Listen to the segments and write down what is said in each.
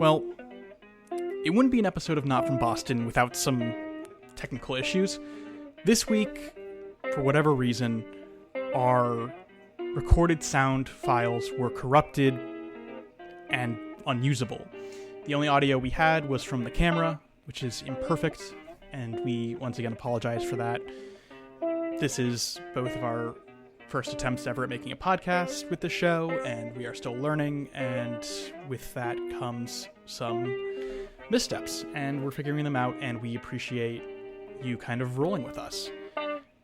Well, it wouldn't be an episode of Not From Boston without some technical issues. This week, for whatever reason, our recorded sound files were corrupted and unusable. The only audio we had was from the camera, which is imperfect, and we once again apologize for that. This is both of our first attempts ever at making a podcast with the show, and we are still learning, and with that comes some missteps, and we're figuring them out, and we appreciate you kind of rolling with us.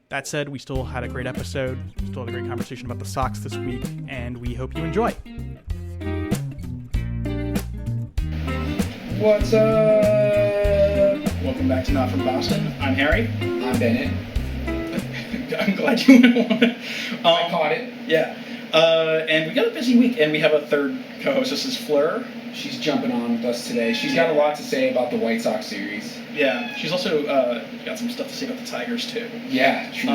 That said, we still had a great episode, still had a great conversation about the Sox this week, and we hope you enjoy. What's up? Welcome back to Not From Boston. I'm Harry. I'm Bennett. I'm glad you went on it. I caught it. Yeah. And we got a busy week, and we have a third co-host. This is Fleur. She's jumping on with us today. She's got a lot to say about the White Sox series. Yeah. She's also got some stuff to say about the Tigers, too. Yeah, true.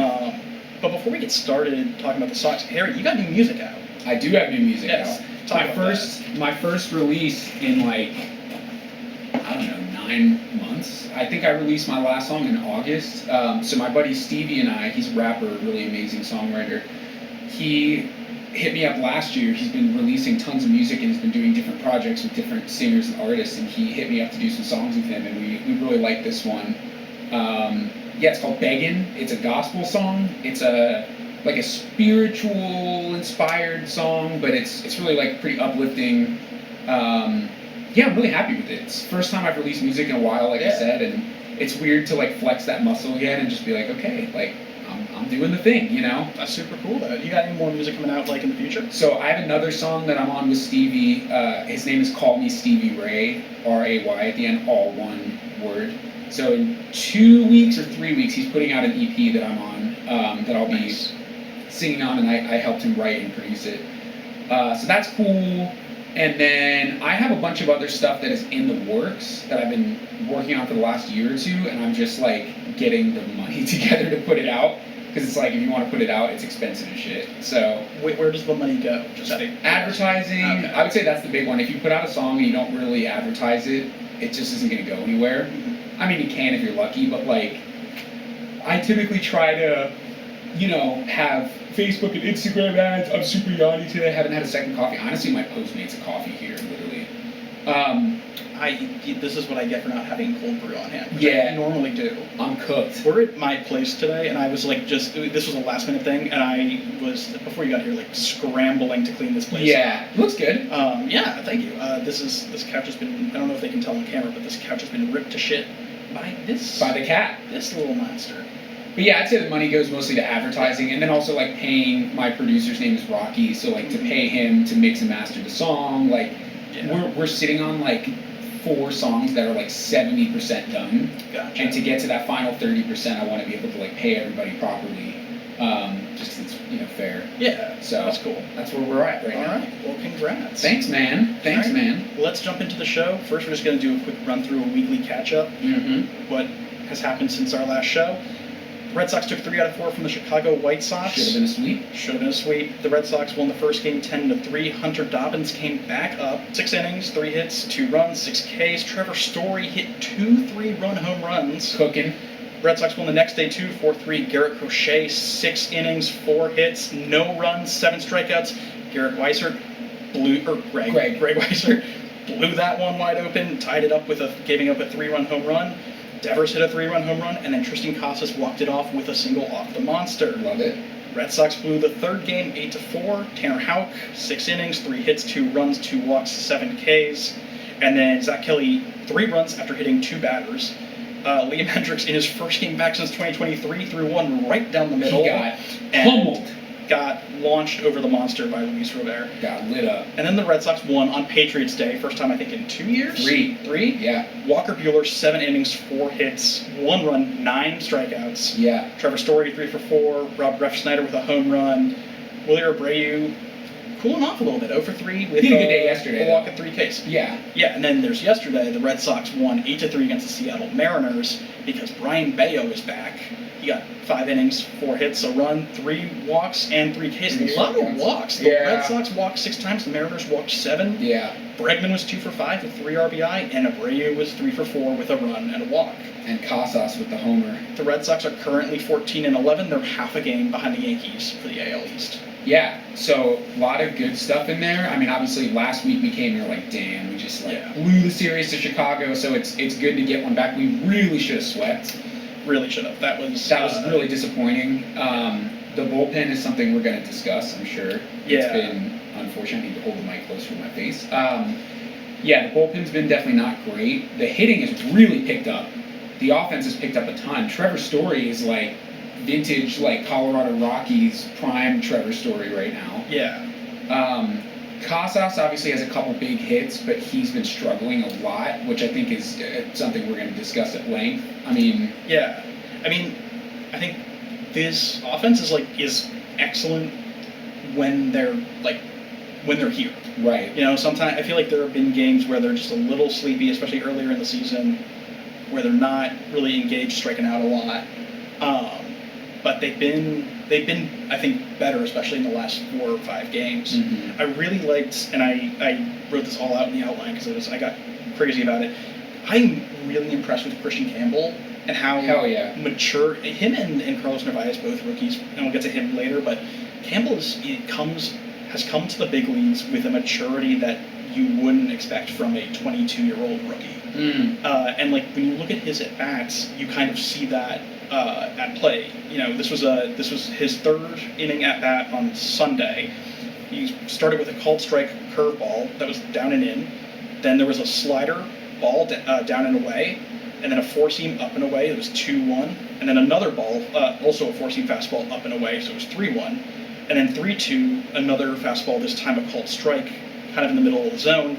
But before we get started talking about the Sox, Harry, you got new music out. I do have new music Yes. out. My first release in I don't know, 9 months. I think I released my last song in August. So my buddy Stevie and I, he's a rapper, really amazing songwriter. He hit me up last year. He's been releasing tons of music and he's been doing different projects with different singers and artists. And he hit me up to do some songs with him, and we really like this one. It's called Beggin'. It's a gospel song. It's a spiritual inspired song, but it's really pretty uplifting. I'm really happy with it. It's the first time I've released music in a while, I said, and it's weird to flex that muscle again and just be okay, I'm doing the thing, you know? That's super cool, though. You got any more music coming out in the future? So I have another song that I'm on with Stevie. His name is Call Me Stevie Ray, R-A-Y at the end, all one word. So in 2 weeks or 3 weeks, he's putting out an EP that I'm on, that I'll be singing on, and I helped him write and produce it. So that's cool. And then I have a bunch of other stuff that is in the works that I've been working on for the last year or two, and I'm just getting the money together to put it out. Because it's if you want to put it out, it's expensive as shit. So where does the money go? Just advertising. Okay. I would say that's the big one. If you put out a song and you don't really advertise it, it just isn't going to go anywhere. Mm-hmm. I mean, you can if you're lucky, but I typically try to, have Facebook and Instagram ads. I'm super yawny today. I haven't had a second coffee. Honestly, my Postmates a coffee here, literally. This is what I get for not having cold brew on hand. Yeah. I normally do. I'm cooked. We're at my place today, and I was this was a last minute thing, and I was, before you got here, scrambling to clean this place Yeah, up. Looks good. Yeah, thank you. This couch has been, I don't know if they can tell on camera, but this couch has been ripped to shit by the cat. This little monster. But yeah, I'd say the money goes mostly to advertising, and then also paying. My producer's name is Rocky, so to pay him to mix and master the song. We're sitting on 4 songs that are 70% done. Gotcha. And to get to that final 30%, I want to be able to pay everybody properly, just because it's fair. Yeah, so that's cool. That's where we're at right now. All right. Well, congrats. Thanks, man. Man. Let's jump into the show. First, we're just going to do a quick run through a weekly catch up. Mm-hmm. What has happened since our last show? The Red Sox took 3 out of 4 from the Chicago White Sox. Should have been a sweep. The Red Sox won the first game 10-3. Hunter Dobbins came back up. 6 innings, 3 hits, 2 runs, 6 Ks. Trevor Story hit 2 3-run home runs. Cooking. Red Sox won the next day 4-3. Garrett Crochet, 6 innings, 4 hits, no runs, 7 strikeouts. Greg Weissert blew that one wide open, tied it up with giving up a 3-run home run. Devers hit a 3-run home run, and then Triston Casas walked it off with a single off the monster. Love it. Red Sox blew the third game 8-4. Tanner Houck, 6 innings, 3 hits, 2 runs, 2 walks, 7 Ks. And then Zach Kelly, 3 runs after hitting 2 batters. Liam Hendricks, in his first game back since 2023, threw one right down the middle. He got pummeled. Got launched over the monster by Luis Robert. Got lit up. And then the Red Sox won on Patriots Day, first time I think in 2 years? 3? Yeah. Walker Buehler, 7 innings, 4 hits, 1 run, 9 strikeouts. Yeah. Trevor Story, 3 for 4. Rob Refsnyder with a home run. Willie Abreu cooling off a little bit. 0 for 3 with he had a good day yesterday, a walk at 3 Ks. Yeah. Yeah, and then there's yesterday, the Red Sox won 8-3 against the Seattle Mariners because Brian Bayo is back. He got 5 innings, 4 hits, a run, 3 walks, and 3 Ks. A lot of walks. The Red Sox walked 6 times, the Mariners walked 7. Yeah. Bregman was 2 for 5 with 3 RBI, and Abreu was 3 for 4 with a run and a walk. And Casas with the homer. The Red Sox are currently 14-11. They're half a game behind the Yankees for the AL East. Yeah, so a lot of good stuff in there. I mean, obviously last week we came here like, damn, we just blew the series to Chicago, so it's good to get one back. We really should have swept. Really should have. That was really disappointing. The bullpen is something we're going to discuss, I'm sure. Yeah. It's been unfortunate. I need to hold the mic closer to my face. Yeah, the bullpen's been definitely not great. The hitting has really picked up. The offense has picked up a ton. Trevor Story is like vintage, like Colorado Rockies prime Trevor Story right now. Yeah. Casas obviously has a couple big hits, but he's been struggling a lot, which I think is something we're going to discuss at length. I mean, yeah. I mean, I think this offense is excellent when they're here. Right. You know, sometimes I feel like there have been games where they're just a little sleepy, especially earlier in the season, where they're not really engaged, striking out a lot. But they've been I think better, especially in the last 4 or 5 games. Mm-hmm. I really liked, and I wrote this all out in the outline because I got crazy about it. I'm really impressed with Christian Campbell and how mature him and Carlos Narvaez, both rookies, and we'll get to him later. But Campbell has come to the big leagues with a maturity that you wouldn't expect from a 22-year-old rookie. And like when you look at his at bats, you kind of see that at play. You know, this was his 3rd inning at bat on Sunday. He started with a called strike curveball that was down and in. Then there was a slider ball down and away, and then a 4-seam up and away. It was 2-1, and then another ball, also a 4-seam fastball up and away, so it was 3-1, and then 3-2, another fastball, this time a called strike, kind of in the middle of the zone.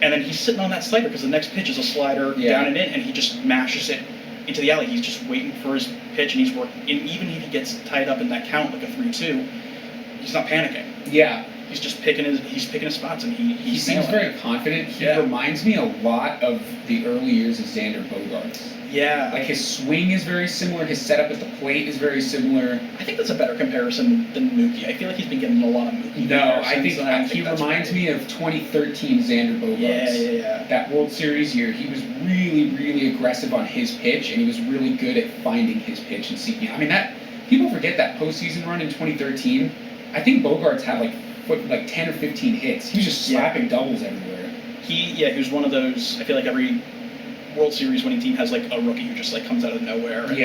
And then he's sitting on that slider because the next pitch is a slider down and in, and he just mashes it into the alley. He's just waiting for his pitch, and he's working. And even if he gets tied up in that count like a 3-2, he's not panicking. Yeah. He's just picking his spots, and he seems very confident. He reminds me a lot of the early years of Xander Bogaerts. Yeah. Like his swing is very similar. His setup at the plate is very similar. I think that's a better comparison than Mookie. I feel like he's been getting a lot of Mookie. No, I think he reminds me of 2013 Xander Bogaerts. Yeah. That World Series year, he was really, really aggressive on his pitch, and he was really good at finding his pitch and seeking. I mean, that people forget that postseason run in 2013. I think Bogaerts had like 10 or 15 hits. He was just slapping doubles everywhere. He was one of those. I feel like every World Series winning team has like a rookie who just like comes out of nowhere and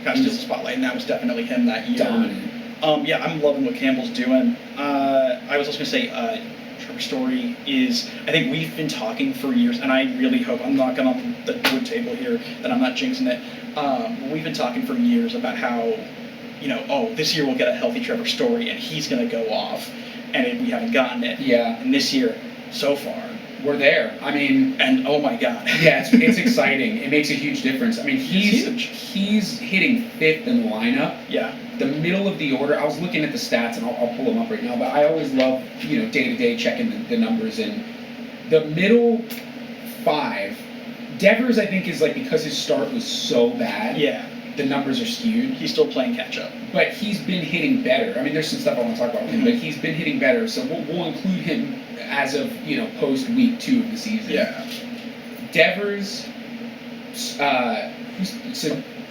kind of steals the spotlight, and that was definitely him that year. Dominant. I'm loving what Campbell's doing. I was also going to say, Trevor Story is, I think we've been talking for years, and I really hope, I'm knocking on the wood table here, that I'm not jinxing it. But we've been talking for years about how, this year we'll get a healthy Trevor Story, and he's going to go off, and we haven't gotten it. Yeah. And this year, so far, we're there. I mean, and oh my god. Yeah, it's exciting. It makes a huge difference. I mean, he's hitting 5th in the lineup. Yeah. The middle of the order. I was looking at the stats, and I'll pull them up right now. But I always love day to day checking the numbers. And the middle 5, Devers I think is like, because his start was so bad. Yeah. The numbers are skewed. He's still playing catch up. But he's been hitting better. I mean, there's some stuff I want to talk about with him, but he's been hitting better. So we'll include him as of, post week 2 of the season. Yeah. Devers,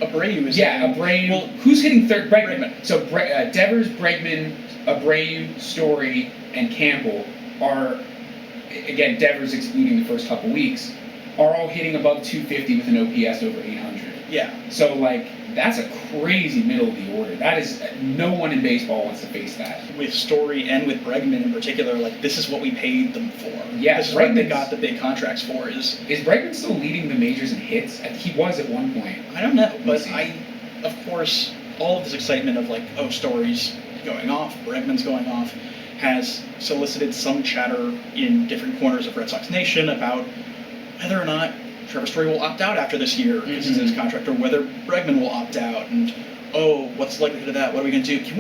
Abreu is Abreu. Well, who's hitting 3rd? Bregman. So Devers, Bregman, Abreu, Story, and Campbell are, again, Devers excluding the first couple weeks, are all hitting above 250 with an OPS over 800. Yeah. So, that's a crazy middle of the order. That is, no one in baseball wants to face that. With Story and with Bregman in particular, this is what we paid them for. Yeah, this is what they got the big contracts for. Is Bregman still leading the majors in hits? He was at one point. I don't know, but of course, all of this excitement of, Story's going off, Bregman's going off, has solicited some chatter in different corners of Red Sox Nation about whether or not Trevor Story will opt out after this year because it's his contract, or whether Bregman will opt out, and what's the likelihood of that? What are we going to do? Can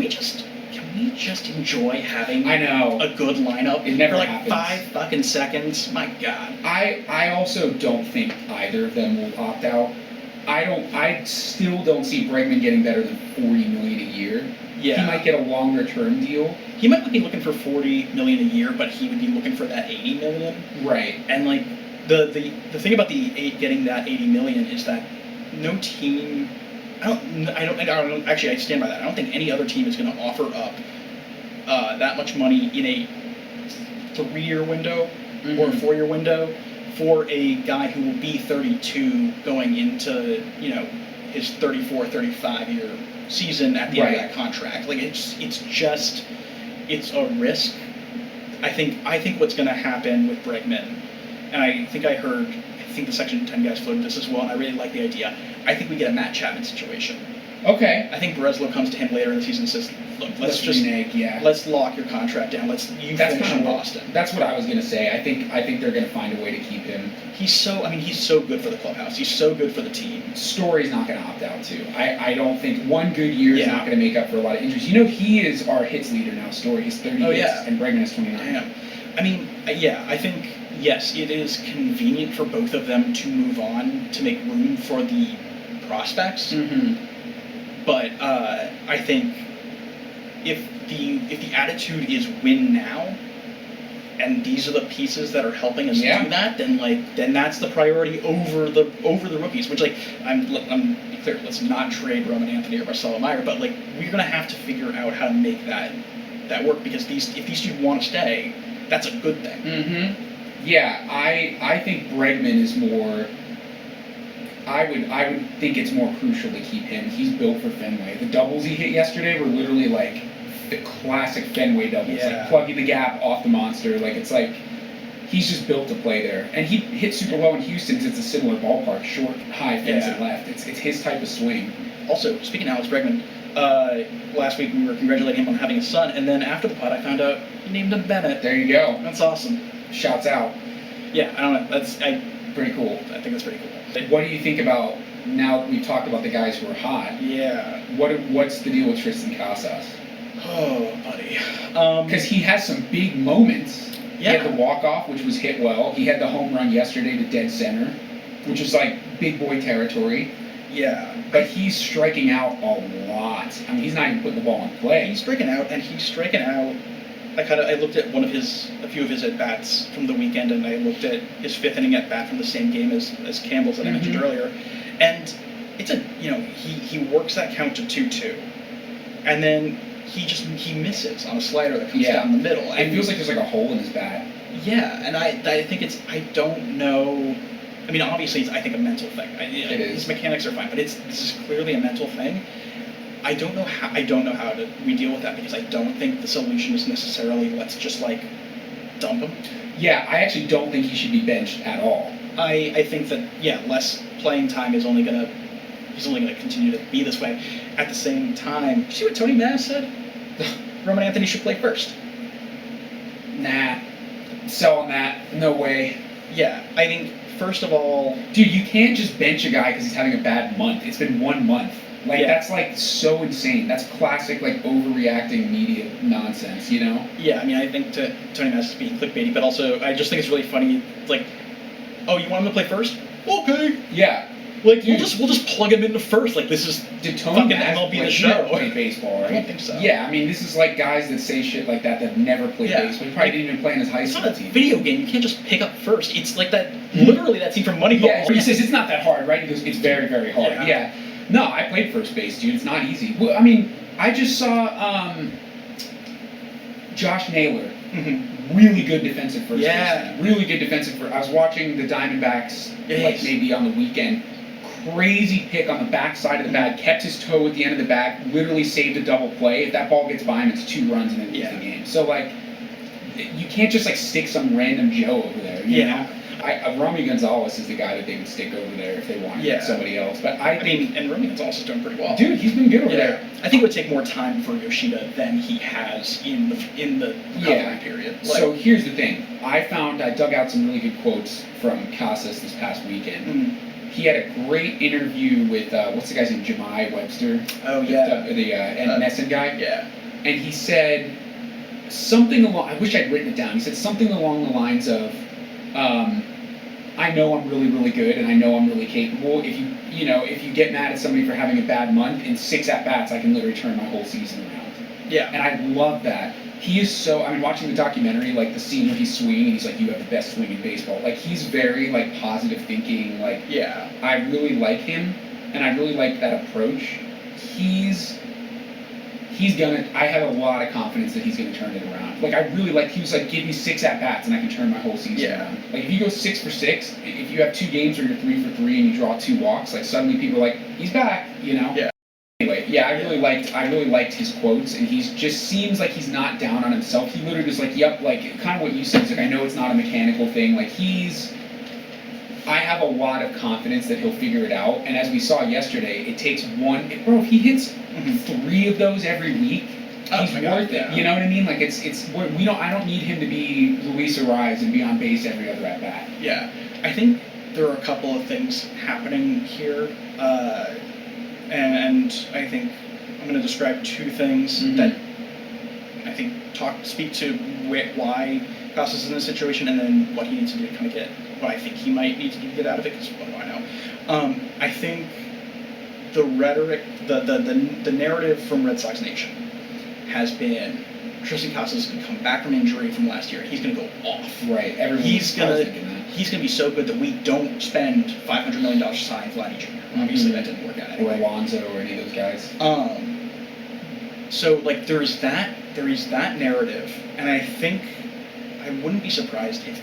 can we just enjoy having I know. a good lineup It never for like happens. 5 fucking seconds? My God. I also don't think either of them will opt out. I still don't see Bregman getting better than $40 million a year. Yeah. He might get a longer term deal. He might not be looking for $40 million a year, but he would be looking for that $80 million. Right. And like the thing about getting that $80 million is that no team. I don't. Actually, I stand by that. I don't think any other team is going to offer up that much money in a 3-year window or a 4-year window for a guy who will be 32 going into his 34, 35-year season at the end of that contract. Like it's a risk. I think what's going to happen with Bregman, and I think the Section 10 guys floated this as well, and I really like the idea. I think we get a Matt Chapman situation. Okay. I think Breslow comes to him later in the season and says, "Look, let's lock your contract down. That's finish in Boston." That's what I was gonna say. I think they're gonna find a way to keep him. He's so good for the clubhouse. He's so good for the team. Story's not gonna opt out too. I don't think one good year is not gonna make up for a lot of injuries. He is our hits leader now. Story. He's 30 hits, and Bregman is 29. Damn. I mean, I think yes, it is convenient for both of them to move on to make room for the prospects. Mm-hmm. But I think if the attitude is win now, and these are the pieces that are helping us do that, then that's the priority over the rookies. Which I'm clear. Let's not trade Roman Anthony or Marcelo Meyer, but we're gonna have to figure out how to make that work, because if these two want to stay, that's a good thing. Mm-hmm. Yeah, I think Bregman is more. I would think it's more crucial to keep him. He's built for Fenway. The doubles he hit yesterday were literally like the classic Fenway doubles, like plugging the gap off the monster. It's like he's just built to play there. And he hit super well in Houston because it's a similar ballpark, short, high fence and left. It's his type of swing. Also, speaking of Alex Bregman, last week we were congratulating him on having a son, and then after the pod I found out he named him Bennett. There you go. That's awesome. Shouts out. Yeah, I don't know. That's pretty cool. I think that's pretty cool. What do you think about, now that we've talked about the guys who are hot? Yeah. What's the deal with Triston Casas? Oh, buddy. Because he has some big moments. Yeah. He had the walk-off, which was hit well. He had the home run yesterday to dead center, which was like big boy territory. Yeah. But he's striking out a lot. I mean, he's not even putting the ball in play. He's striking out. I looked at a few of his at bats from the weekend, and I looked at his 5th inning at bat from the same game as Campbell's that I mentioned earlier, and it's he works that count to 2-2, and then he misses on a slider that comes down the middle. It feels like there's like a hole in his bat. Yeah, and I think I don't know. I mean, obviously, it's, I think, a mental thing. It is. His mechanics are fine, but this is clearly a mental thing. I don't know how we deal with that, because I don't think the solution is necessarily let's just dump him. Yeah, I actually don't think he should be benched at all. I think that less playing time is only gonna continue to be this way. At the same time, you see what Tony Mass said? Roman Anthony should play first. Nah, selling that, no way. Yeah, I think first of all, dude, you can't just bench a guy because he's having a bad month. It's been 1 month. That's so insane. That's classic overreacting media nonsense, Yeah, I mean, I think Tony Mass is being clickbaity, but also I just think it's really funny. It's oh, you want him to play first? Okay. Yeah. We'll just plug him into first. This is did Tony Mass MLB the show. Play baseball, right? I don't think so. Yeah, I mean, this is guys that say shit like that never played baseball. He probably didn't even play in his high school team. It's not a video game. You can't just pick up first. It's like that. Literally, that scene from Moneyball. Yeah, he says it's not that hard, right? He goes, it's very, very hard. Yeah. No, I played first base, dude. It's not easy. Well, I mean, I just saw Josh Naylor. Mm-hmm. Really good defensive first baseman. Really good defensive first. I was watching the Diamondbacks maybe on the weekend. Crazy pick on the back side of the bat. Kept his toe at the end of the bat. Literally saved a double play. If that ball gets by him, it's 2 runs and then lose the game. So you can't just stick some random Joe over there. You know? Romy Gonzalez is the guy that they would stick over there if they wanted somebody else. But I mean, and Romy Gonzalez is doing pretty well. Dude, he's been good over there. I think it would take more time for Yoshida than he has in the recovery period. So here's the thing. I dug out some really good quotes from Casas this past weekend. Mm-hmm. He had a great interview with what's the guy's name, Jemai Webster. Oh yeah, the Ed Nesson guy. Yeah. and he said something along. I wish I'd written it down. He said something along the lines of, "I know I'm really, really good, and I know I'm really capable. If you get mad at somebody for having a bad month, in 6 at-bats, I can literally turn my whole season around." Yeah. And I love that. He is so. I mean, watching the documentary, like the scene where he's swinging, and he's like, "You have the best swing in baseball." Like he's very like positive thinking. Like Yeah. I really like him, and I really like that approach. He's gonna. I have a lot of confidence that he's gonna turn it around. Like I really like. He was like, "Give me 6 at-bats, and I can turn my whole season around." Like if you go 6 for 6, if you have 2 games where you're 3 for 3 and you draw 2 walks, like suddenly people are like, "He's back," you know. Yeah. Anyway, yeah, I really liked his quotes, and he's just seems like he's not down on himself. He literally just like, "Yep," like kind of what you said. He's like, "I know it's not a mechanical thing." Like I have a lot of confidence that he'll figure it out. And as we saw yesterday, it takes one. Bro, if he hits 3 of those every week, he's worth it. You know what I mean? Like I don't need him to be Luis Ariz and be on base every other at bat. Yeah, I think there are a couple of things happening here, and I think I'm going to describe 2 things that I think speak to why Casas is in this situation, and then what he needs to do to kind of get what I think he might need to do to get out of it. Because what do I know? I think the rhetoric, the narrative from Red Sox Nation has been Triston Casas is going to come back from injury from last year. He's going to go off. Right. He's going to be so good that we don't spend $500 million to sign Vladdy Jr. Obviously, that didn't work out anyway. Or Alonso or any of those guys. So like there is that narrative, and I think I wouldn't be surprised if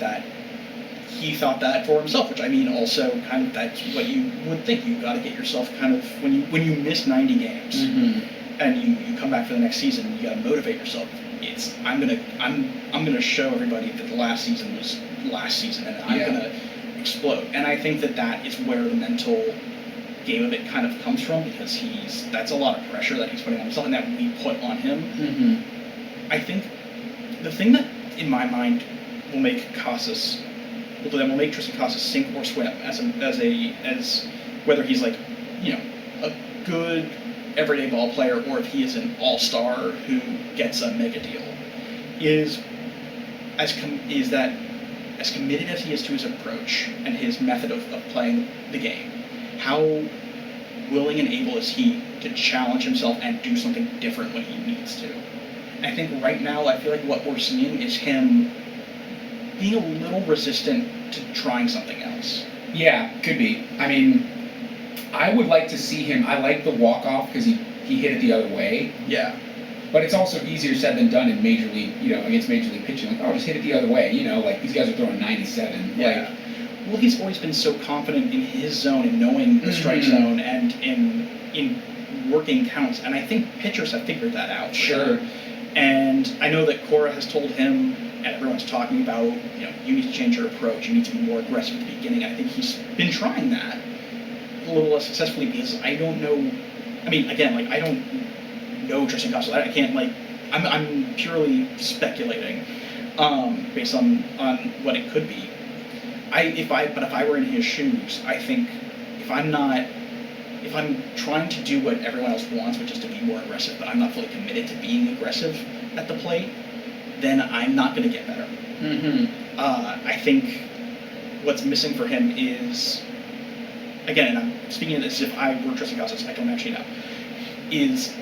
he thought that for himself, which I mean also kind of that's what you would think. You got to get yourself kind of when you miss 90 games and you come back for the next season, you got to motivate yourself. I'm gonna show everybody that the last season was last season, and I'm gonna explode. And I think that is where the mental game of it kind of comes from, because that's a lot of pressure that he's putting on himself and that we put on him. I think the thing that in my mind will make Triston Casas sink or swim as whether he's like, a good everyday ball player or if he is an all-star who gets a mega deal, is that as committed as he is to his approach and his method of playing the game, how willing and able is he to challenge himself and do something different when he needs to. And I think right now, I feel like what we're seeing is him being a little resistant to trying something else. Yeah, could be. I mean, I would like to see him. I like the walk-off because he hit it the other way. Yeah. But it's also easier said than done in Major League, against Major League pitching. Like, just hit it the other way. Like these guys are throwing 97. Yeah. Well, he's always been so confident in his zone and knowing the strike zone and in working counts. And I think pitchers have figured that out. Sure. And I know that Cora has told him, and everyone's talking about, you need to change your approach. You need to be more aggressive at the beginning. I think he's been trying that a little less successfully because I don't know. I mean, again, I don't know Triston Casas. I can't I'm purely speculating based on what it could be. If I were in his shoes, I think if I'm trying to do what everyone else wants, which is to be more aggressive, but I'm not fully committed to being aggressive at the plate, then I'm not going to get better. I think what's missing for him is, again, and I'm speaking of this as if I were Triston Casas, I don't actually know, is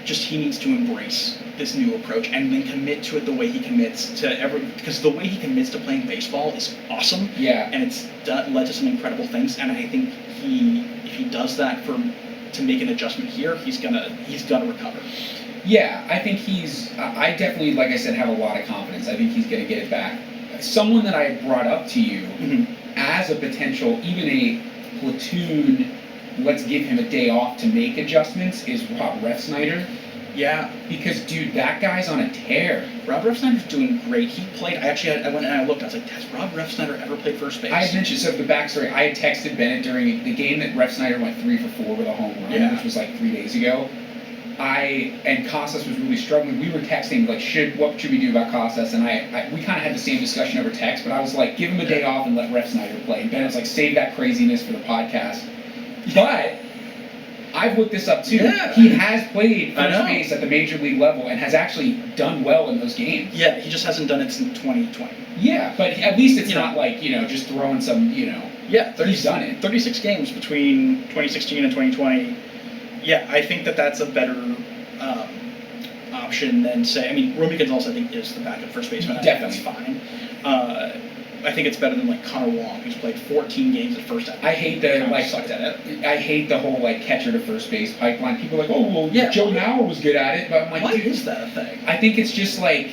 just he needs to embrace this new approach and then commit to it the way he commits to because the way he commits to playing baseball is awesome. Yeah. And it's led to some incredible things, and I think if he does that to make an adjustment here, he's gonna recover. Yeah, I think I definitely, like I said, have a lot of confidence. I think he's gonna get it back. Someone that I brought up to you as a potential, even a platoon, let's give him a day off to make adjustments, is Rob Refsnyder. Yeah. Because, dude, that guy's on a tear. Rob Refsnyder's doing great. He played, I went and I looked, I was like, has Rob Refsnyder ever played first base? I had mentioned, so the backstory, I had texted Bennett during the game that Refsnyder went 3 for 4 with a home run, which was like 3 days ago. And Casas was really struggling. We were texting, what should we do about Casas? And we kind of had the same discussion over text, but I was like, give him a day off and let Refsnyder play. And Bennett's like, save that craziness for the podcast. But I've looked this up too. Yeah. He has played I first know. base at the major league level and has actually done well in those games. Yeah, he just hasn't done it since 2020. Yeah, but at least it's You not know. like, just throwing some, Yeah, he's done it. 36 games between 2016 and 2020. Yeah, I think that's a better option than, say, I mean, Romy Gonzalez, I think, is the backup first baseman. I think that's fine. I think it's better than, like, Connor Wong, who's played 14 games at first. I hate the, like, sucked at it. I hate the whole, like, catcher to first base pipeline. People are like, oh, well, Yeah. Joe Mauer was good at it, but I'm like, Why dude, is that a thing? I think it's just, like,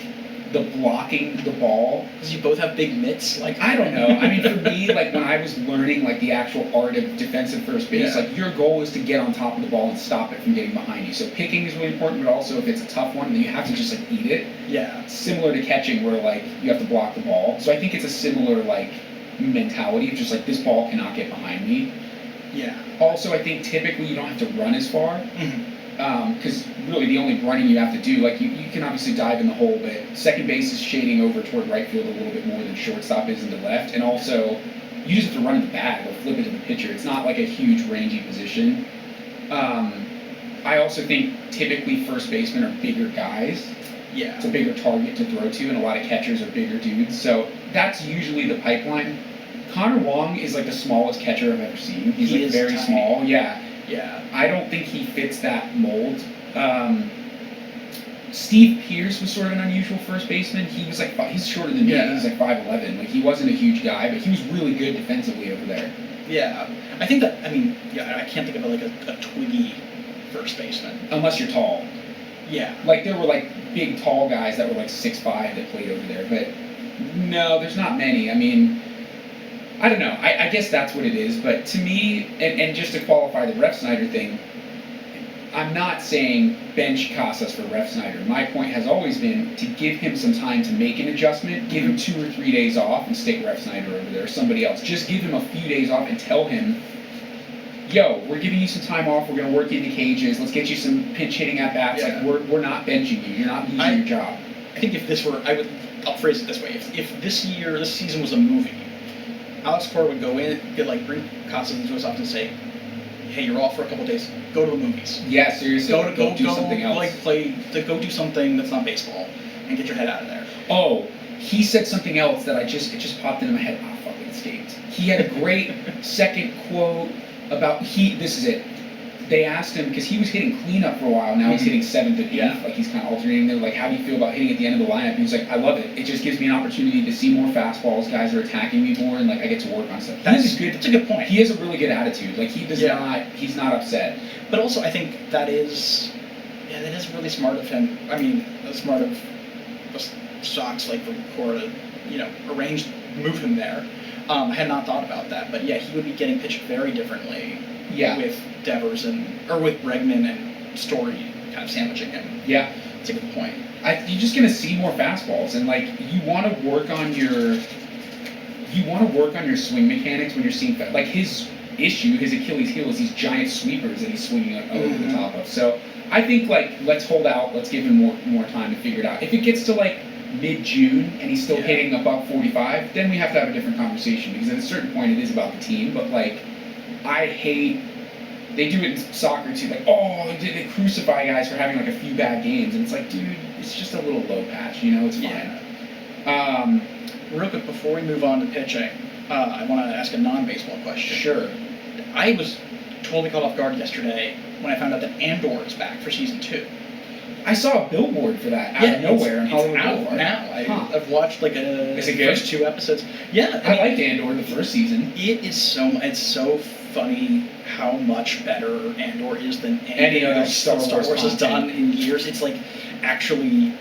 the blocking the ball. Because you both have big mitts? Like, I don't know. I mean, for me, like, when I was learning, like, the actual art of defensive first base, Yeah. like, your goal is to get on top of the ball and stop it from getting behind you. So picking is really important, but also if it's a tough one, then you have to just, like, eat it. Yeah. Similar to catching where, like, you have to block the ball. So I think it's a similar, like, mentality of just, like, this ball cannot get behind me. Yeah. Also, I think typically you don't have to run as far. Mm-hmm. Because really the only running you have to do, like, you can obviously dive in the hole, but second base is shading over toward right field a little bit more than shortstop is into left, and also you just have to run in the bag or flip it to the pitcher. It's not like a huge rangy position. I also think typically first basemen are bigger guys. Yeah. It's a bigger target to throw to, and a lot of catchers are bigger dudes, so that's usually the pipeline. Connor Wong is like the smallest catcher I've ever seen. He's He like is very tiny. small. Yeah. Yeah. I don't think he fits that mold. Steve Pearce was sort of an unusual first baseman. He was like, he's shorter than me. Yeah. He's like 5'11". Like, he wasn't a huge guy, but he was really good defensively over there. Yeah. I think that, I mean, yeah, I can't think of like a twiggy first baseman. Unless you're tall. Yeah. Like, there were like big tall guys that were like 6'5" that played over there, but no, there's not many. I mean, I don't know. I guess that's what it is, but to me, and just to qualify the Ref Snyder thing, I'm not saying bench Casas for Ref Snyder. My point has always been to give him some time to make an adjustment, give him 2 or 3 days off and stick Ref Snyder over there or somebody else. Just give him a few days off and tell him, yo, we're giving you some time off, we're going to work you in the cages, let's get you some pinch hitting at bats. Yeah. Like, we're not benching you, you're not losing your job. I think if this were, I'll phrase it this way, if this season was a movie, Alex Cora would go in, bring Casas into his office and say, hey, you're off for a couple of days, go to the movies. Yeah, seriously, go do something else. Go do something that's not baseball and get your head out of there. Oh, he said something else that it just popped into my head. Ah, fuck, it escaped. He had a great second quote about, this is it. They asked him, because he was hitting cleanup for a while, now he's hitting 7th and 8th, Yeah. like he's kind of alternating there, like, how do you feel about hitting at the end of the lineup? And he was like, I love it. It just gives me an opportunity to see more fastballs, guys are attacking me more, and like, I get to work on stuff. That's a good point. He has a really good attitude. Like, he's not upset. But also, I think that is really smart of him. I mean, that's smart of the Sox, like, for Cora to, move him there. I had not thought about that, but yeah, he would be getting pitched very differently. Yeah. With Devers with Bregman and Story kind of sandwiching him. Yeah. That's a good point. You're just gonna see more fastballs, and like, you want to work on your swing mechanics when you're seeing like his Achilles heel is these giant sweepers that he's swinging over the top of. So I think, like, let's hold out, let's give him more time to figure it out. If it gets to like mid-June and he's still hitting a $145, then we have to have a different conversation, because at a certain point it is about the team. But like, I hate, they do it in soccer too, like, oh, they crucify guys for having like a few bad games, and it's like, dude, it's just a little low patch, it's fine. Yeah. Real quick, before we move on to pitching, I want to ask a non-baseball question. Sure. I was totally caught off guard yesterday when I found out that Andor is back for season 2. I saw a billboard for that out of nowhere in Hollywood Boulevard. Now. I've watched like the Is it good? first 2 episodes. Yeah, I liked Andor the first season. It's so funny how much better Andor is than any other other Star Wars has done in years. It's like, actually,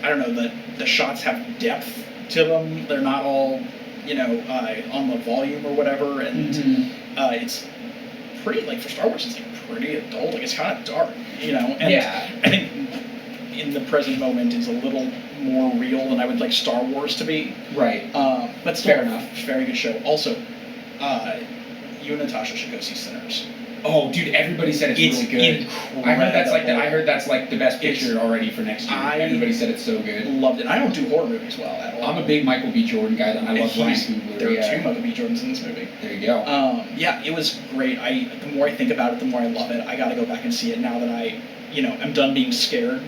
I don't know, the shots have depth to them. They're not all, on the volume or whatever, and it's pretty, like, for Star Wars, it's like pretty adult. Like, it's kind of dark, and Yeah. I think in the present moment is a little more real than I would like Star Wars to be. Right. But still, Fair enough. Very good show. Also, you and Natasha should go see Sinners. Oh, dude, everybody said it's really good. Incredible. I heard that's like the best picture already for next year. Everybody said it's so good. Loved it. I don't do horror movies well at all. I'm a big Michael B. Jordan guy, and I love Ryan Coogler. There are two Michael B. Jordans in this movie. There you go. Yeah, it was great. The more I think about it, the more I love it. I got to go back and see it now that I'm done being scared.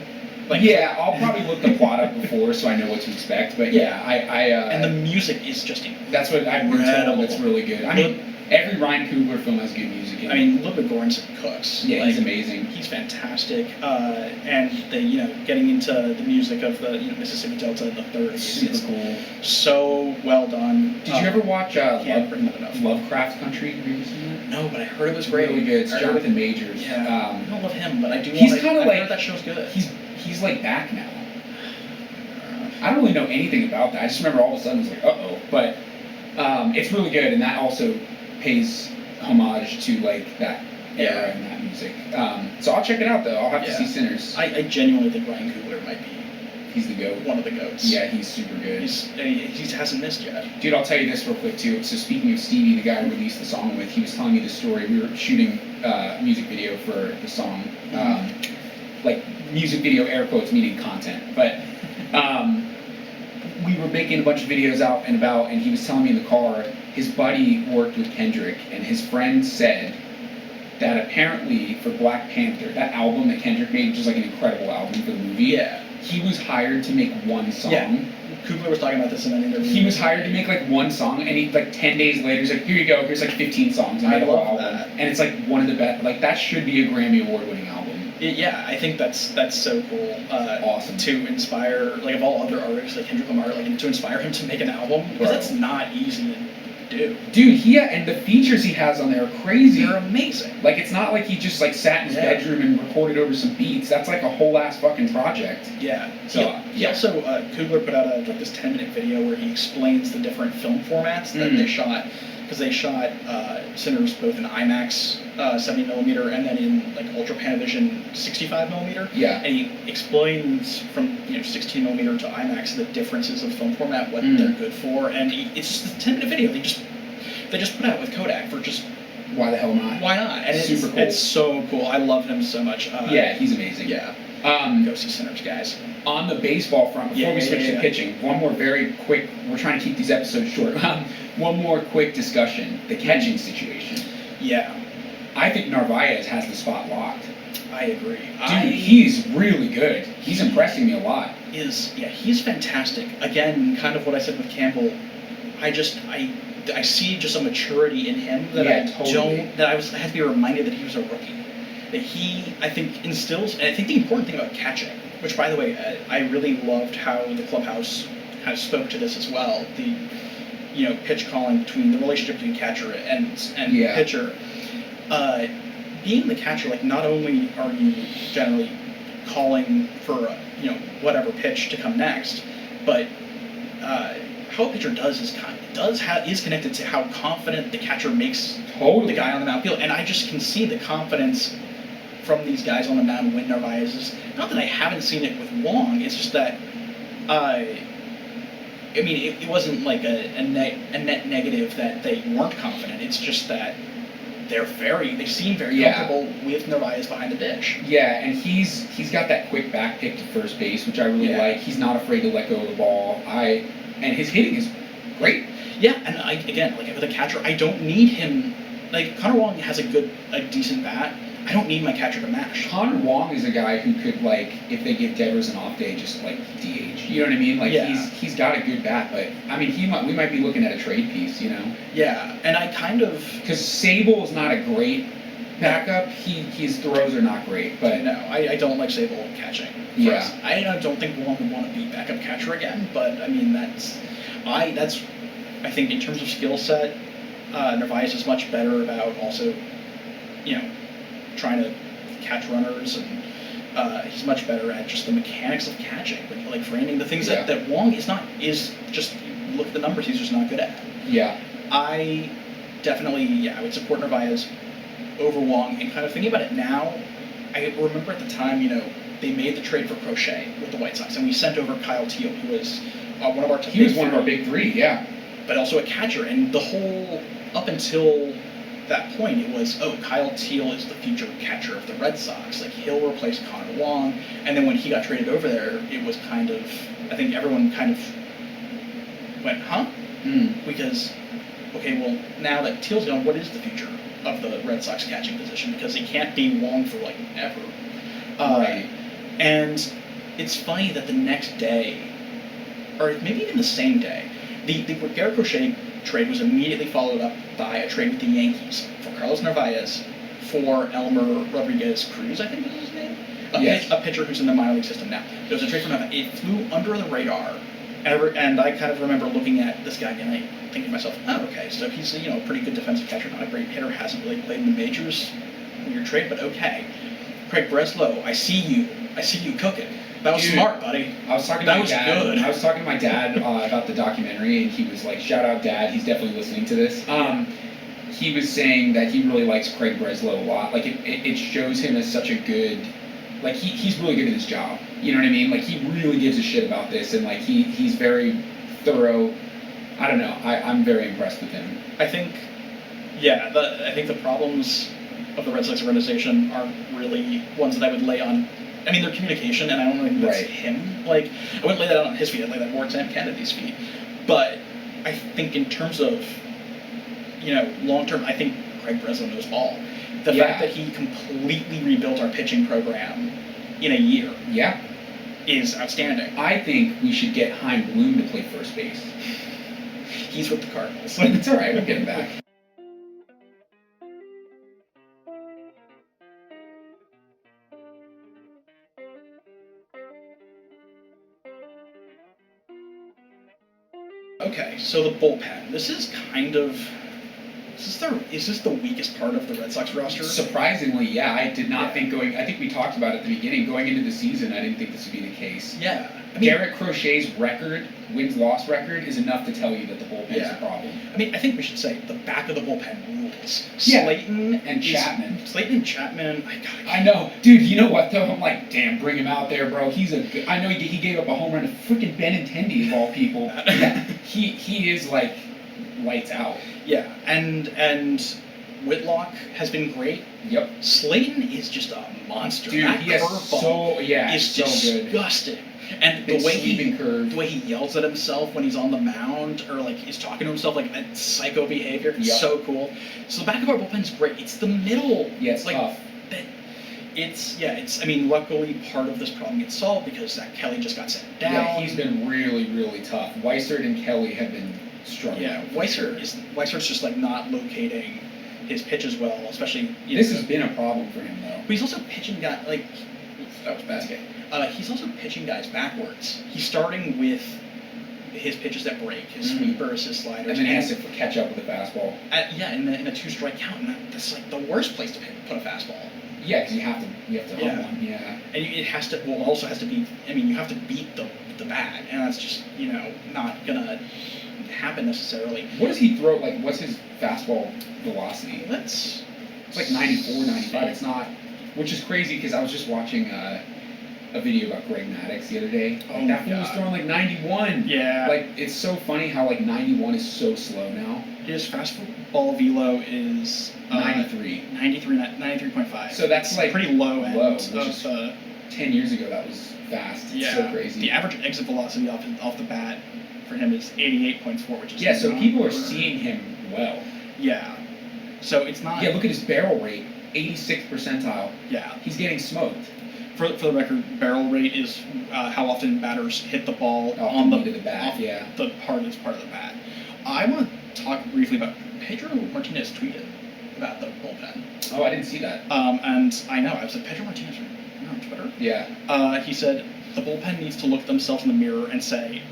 I'll probably look the plot up before so I know what to expect. But and the music is just incredible. That's what I've been told. It's really good. I mean, every Ryan Coogler film has good music in it. I mean, Ludwig Göransson cooks. Yeah, he's amazing. He's fantastic. And getting into the music of the Mississippi Delta in the 30s. Super cool. So well done. Did you ever watch Lovecraft Country? Have you ever seen that? No, but I heard it was great. Really good. It's Jonathan Majors. Yeah. I don't love him, but I do. He's kind of like heard that show's good. He's like back now. I don't really know anything about that. I just remember all of a sudden it's like, uh-oh. But it's really good, and that also pays homage to like that era and that music. So I'll check it out though. I'll have to see Sinners. I genuinely think Ryan Coogler might be. He's the GOAT. One of the GOATs. Yeah, he's super good. He hasn't missed yet. Dude, I'll tell you this real quick too. So speaking of Stevie, the guy I released the song with, he was telling me the story. We were shooting a music video for the song. Like music video air quotes meaning content. But we were making a bunch of videos out and about, and he was telling me in the car, his buddy worked with Kendrick, and his friend said that apparently for Black Panther, that album that Kendrick made, which is like an incredible album for the movie, he was hired to make one song. Yeah. Coogler was talking about this in an interview. He was hired to make like one song, and he like 10 days later, he's like, here you go, here's like 15 songs. I love that. And it's like one of the best, like that should be a Grammy Award winning album. I think that's so cool. Awesome. To inspire, like of all other artists like Kendrick Lamar, like to inspire him to make an album, because that's not easy to do. Dude, and the features he has on there are crazy. They're amazing. Like it's not like he just like sat in his bedroom and recorded over some beats. That's like a whole ass fucking project. Yeah. So he also Coogler put out this 10-minute video where he explains the different film formats that they shot. Because they shot Sinners both in IMAX 70mm and then in like Ultra Panavision 65mm. Yeah. And he explains from 16mm to IMAX the differences of film format, what they're good for, and it's just a 10-minute video. They just put out with Kodak for just. Why the hell not? Why not? And super cool. It's so cool. I love him so much. He's amazing. Yeah. Go see Sinners, guys. On the baseball front, before we switch to pitching, one more very quick. We're trying to keep these episodes short. One more quick discussion: the catching situation. Yeah. I think Narvaez has the spot locked. I agree. Dude, he's really good. He's impressing me a lot. He's fantastic. Again, kind of what I said with Campbell. I see just a maturity in him that I had to be reminded that he was a rookie. That he, I think, instills, and I think the important thing about catching, which by the way, I really loved how the clubhouse kind of spoke to this as well. The pitch calling between the relationship between catcher and pitcher. Being the catcher, like not only are you generally calling for whatever pitch to come next, but how a pitcher does is connected to how confident the catcher makes the guy on the mound feel, and I just can see the confidence from these guys on the mound when Narvaez is. Not that I haven't seen it with Wong, it's just that it wasn't like a net negative that they weren't confident. It's just that they seem very comfortable with Narvaez behind the dish. Yeah, and he's got that quick back pick to first base, which I really like. He's not afraid to let go of the ball. And his hitting is great. Yeah, and again, like with a catcher, I don't need him. Like Connor Wong has a decent bat. I don't need my catcher to mash. Connor Wong is a guy who could, like, if they give Devers an off day, just like DH. You know what I mean? Like he's got a good bat, but I mean we might be looking at a trade piece. Yeah, and I kind of because Sable is not a great backup. His throws are not great, but no, I don't like Sable catching. Yeah, I don't think Wong would want to be backup catcher again. But I mean I think in terms of skill set, Narvaez is much better about also, trying to catch runners, and he's much better at just the mechanics of catching, like framing the things that Wong is just look at the numbers, he's just not good at. Yeah. I definitely, I would support Narvaez over Wong, and kind of thinking about it now, I remember at the time, they made the trade for Crochet with the White Sox, and we sent over Kyle Teal, who was one of our big three, yeah. But also a catcher, and the whole, up until that point, it was, oh, Kyle Teal is the future catcher of the Red Sox. Like, he'll replace Connor Wong. And then when he got traded over there, it was kind of, I think everyone kind of went, huh? Because, okay, well, now that Teal's gone, what is the future of the Red Sox catching position? Because he can't be Wong for, like, ever. Right. And it's funny that the next day, or maybe even the same day, the Garrett Crochet trade was immediately followed up by a trade with the Yankees for Carlos Narvaez for Elmer Rodriguez Cruz, I think is his name. A pitcher who's in the minor league system now. There was a trade for Narvaez. It flew under the radar, and I kind of remember looking at this guy and I thinking to myself, oh, okay, so he's a pretty good defensive catcher, not a great hitter, hasn't really played in the majors. Weird trade, but okay. Craig Breslow, I see you cooking. That was smart, buddy. I was talking to my dad about the documentary, and he was like, shout out Dad, he's definitely listening to this. He was saying that he really likes Craig Breslow a lot. Like, it shows him as such a good, like, he's really good at his job. You know what I mean? Like, he really gives a shit about this, and like, he's very thorough. I don't know. I'm very impressed with him. I think the problems of the Red Sox organization aren't really ones that I would lay on. I mean, their communication, and I don't think that's him. Like, I wouldn't lay that out on his feet. I'd lay that more at Sam Kennedy's feet. But I think in terms of, long term, I think Craig Breslow knows ball. The fact that he completely rebuilt our pitching program in a year is outstanding. I think we should get Chaim Bloom to play first base. He's with the Cardinals. It's all right. We'll get him back. Okay, so the bullpen. This is this the weakest part of the Red Sox roster? Surprisingly, yeah. I did not think I think we talked about it at the beginning, going into the season, I didn't think this would be the case. Yeah. I mean, Garrett Crochet's wins-loss record, is enough to tell you that the bullpen is a problem. I mean, I think we should say the back of the bullpen rules. Yeah. Slayton and Chapman, I know. Dude, you know what, though? I'm like, damn, bring him out there, bro. I know he gave up a home run to freaking Benintendi, of all people. Yeah, he is, like, lights out. Yeah, and Whitlock has been great. Yep. Slayton is just a monster. Dude, that he is so disgusting. Good. And the way he yells at himself when he's on the mound, or like he's talking to himself, like that psycho behavior, it's so cool. So the back of our bullpen's great. It's the middle. Yeah, it's like tough. I mean, luckily part of this problem gets solved because Zach Kelly just got sent down. Yeah, he's been really, really tough. Weissert and Kelly have been struggling. Yeah, Weissert's just like not locating his pitches well, especially. This has been a problem for him though. But he's also pitching that was basket. He's also pitching guys backwards. He's starting with his pitches that break, his sweepers, his sliders, and then he has to catch up with the fastball. In a two-strike count, and that's like the worst place to put a fastball. Yeah, because you have to hum one. Yeah, and it has to. Well, it also has to be. I mean, you have to beat the bat, and that's just not gonna happen necessarily. What does he throw? Like, what's his fastball velocity? It's like 94, 95. It's not, which is crazy because I was just watching a video about Greg Maddux the other day. Like, that fool was throwing like 91. Yeah. Like, it's so funny how like 91 is so slow now. His fastball velo is 93.5. So that's like pretty low end. Which is 10 years ago that was fast. It's so crazy. The average exit velocity off the bat for him is 88.4, which is so people are seeing him well. Yeah. So it's not. Yeah, look at his barrel rate, 86th percentile. Yeah. He's getting smoked. For the record, barrel rate is how often batters hit the ball on the bat. The hardest part of the bat. I want to talk briefly about Pedro Martinez tweeted about the bullpen. Oh, I didn't see that. And I know, I was like, Pedro Martinez on Twitter? Yeah. He said, the bullpen needs to look at themselves in the mirror and say,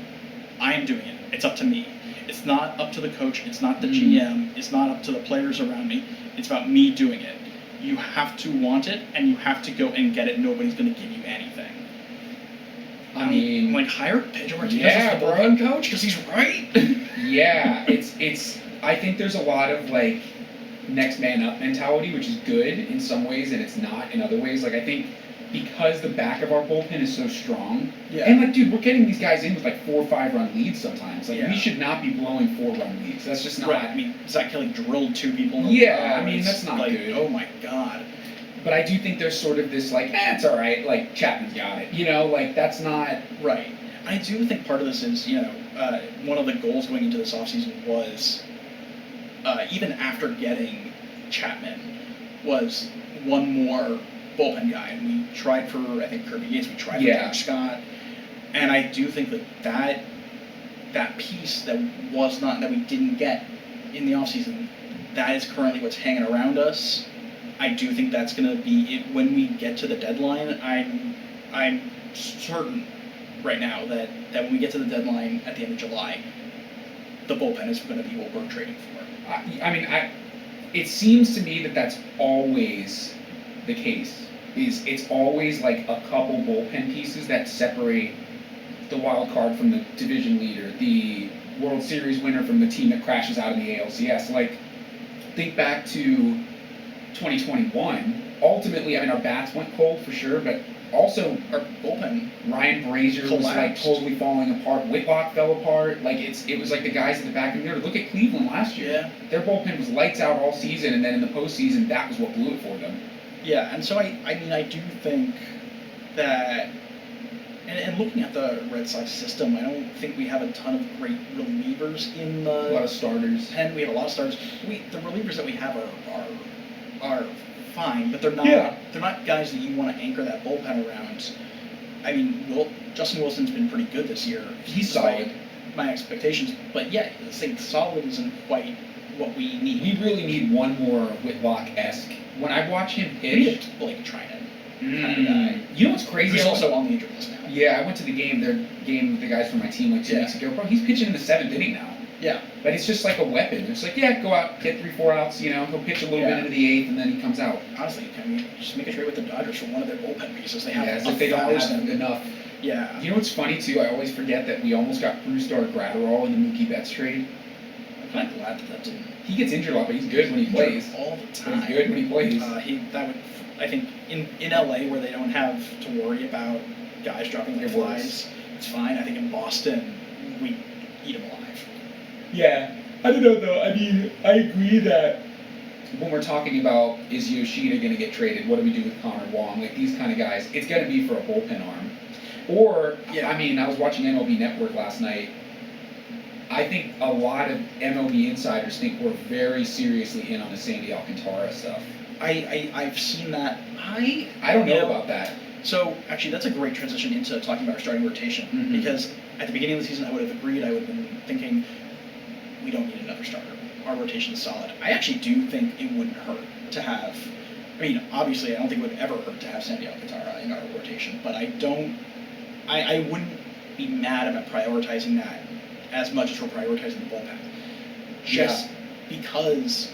I am doing it. It's up to me. It's not up to the coach. It's not the GM. It's not up to the players around me. It's about me doing it. You have to want it, and you have to go and get it. Nobody's going to give you anything. I mean, like, hire Pedro Martinez as the bullpen coach, because he's right. Yeah, it's. I think there's a lot of, like, next man up mentality, which is good in some ways, and it's not in other ways. Like, I think because the back of our bullpen is so strong. Yeah. And like, dude, we're getting these guys in with like 4 or 5 run leads sometimes. Like, Yeah. we should not be blowing 4 run leads. That's just not. Right. I mean, Zach Kelly drilled 2 people. In a Yeah, row. I mean, It's that's not like, good. Oh my god. But I do think there's sort of this like, it's all right. Like, Chapman's got it. You know, like that's not Right. I do think part of this is, one of the goals going into this offseason was, even after getting Chapman, was one more bullpen guy. And we tried for, I think, Kirby Yates, we tried for George Scott. And I do think that piece that we didn't get in the offseason, that is currently what's hanging around us. I do think that's going to be it when we get to the deadline. I'm certain right now that when we get to the deadline at the end of July, the bullpen is going to be what we're trading for. It seems to me that that's always the case. It's always like a couple bullpen pieces that separate the wild card from the division leader, the World Series winner from the team that crashes out in the ALCS. Like, think back to 2021. Ultimately, our bats went cold for sure, but also our bullpen. Ryan Brazier was like totally falling apart. Whitlock fell apart. Like it was like the guys at the back of the mirror. Look at Cleveland last year. Yeah. Their bullpen was lights out all season, and then in the postseason, that was what blew it for them. Yeah, and so I do think that, and looking at the Red Sox system, I don't think we have a ton of great relievers in the. A lot of starters. And we have a lot of starters. The relievers that we have are fine, but they're not. Yeah. They're not guys that you want to anchor that bullpen around. I mean, Justin Wilson's been pretty good this year. He's solid. My expectations, but yeah, I think solid isn't quite what we need. We really need one more Whitlock-esque. When I watch him pitch, We need Blake Trinan kind of guy. You know what's crazy? He's also on the injured list now. Yeah, I went to the game with the guys from my team like 2 weeks ago. Bro, he's pitching in the 7th inning now. Yeah. But it's just like a weapon. It's like, go out, get 3-4 outs, he'll pitch a little bit into the 8th, and then he comes out. Honestly, just make a trade with the Dodgers for one of their bullpen pieces. They have as if they don't have enough. Yeah. You know what's funny, too? I always forget that we almost got Brewstar Gratterall in the Mookie Betts trade. I'm kind of glad that didn't. He gets injured a lot, but he's good when he plays. All the time. But he's good when he plays. I think in LA where they don't have to worry about guys dropping their flies, it's fine. I think in Boston we eat them alive. Yeah, I don't know though. I mean, I agree that when we're talking about is Yoshida going to get traded, what do we do with Connor Wong? Like these kind of guys, it's going to be for a bullpen arm. Or, I was watching MLB Network last night. I think a lot of MLB insiders think we're very seriously in on the Sandy Alcantara stuff. I've seen that. I don't know about that. So actually, that's a great transition into talking about our starting rotation because at the beginning of the season, I would have agreed. I would have been thinking we don't need another starter. Our rotation is solid. I actually do think it wouldn't hurt to have. I mean, obviously, I don't think it would ever hurt to have Sandy Alcantara in our rotation, but I wouldn't be mad about prioritizing that as much as we're prioritizing the bullpen. Just because,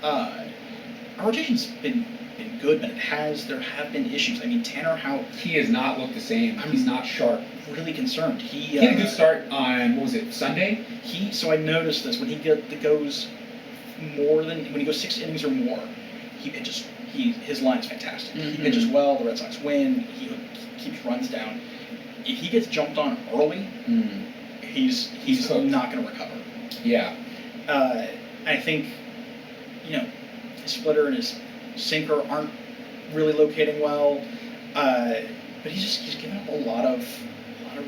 our rotation's been good, but there have been issues. I mean, Tanner Houck. He has not looked the same. He's not sharp. Really concerned. He had a good start on, Sunday? So I noticed this, when he goes when he goes 6 innings or more, he pitches. His line is fantastic. He pitches well, the Red Sox win, he keeps runs down. If he gets jumped on early, he's not going to recover. Yeah. I think, his splitter and his sinker aren't really locating well, but he's giving up a lot of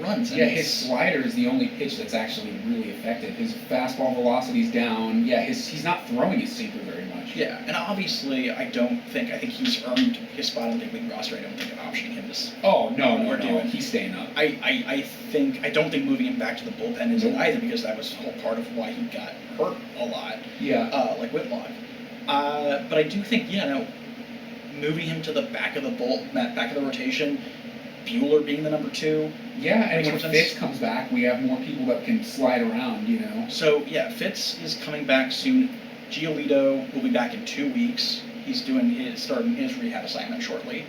runs. Yeah, his slider is the only pitch that's actually really effective. His fastball velocity's down. Yeah, he's not throwing his sinker very much. Yeah, and obviously I think he's earned his spot on the big league roster. I don't think optioning him is. Oh no, he's staying up. I don't think moving him back to the bullpen is either, because that was a whole part of why he got hurt a lot. Yeah. Like Whitlock. But I do think moving him to the back of the rotation, Buehler being the number 2. Yeah, and when Fitz comes back, we have more people that can slide around, So, Fitz is coming back soon. Giolito will be back in 2 weeks. He's starting his rehab assignment shortly.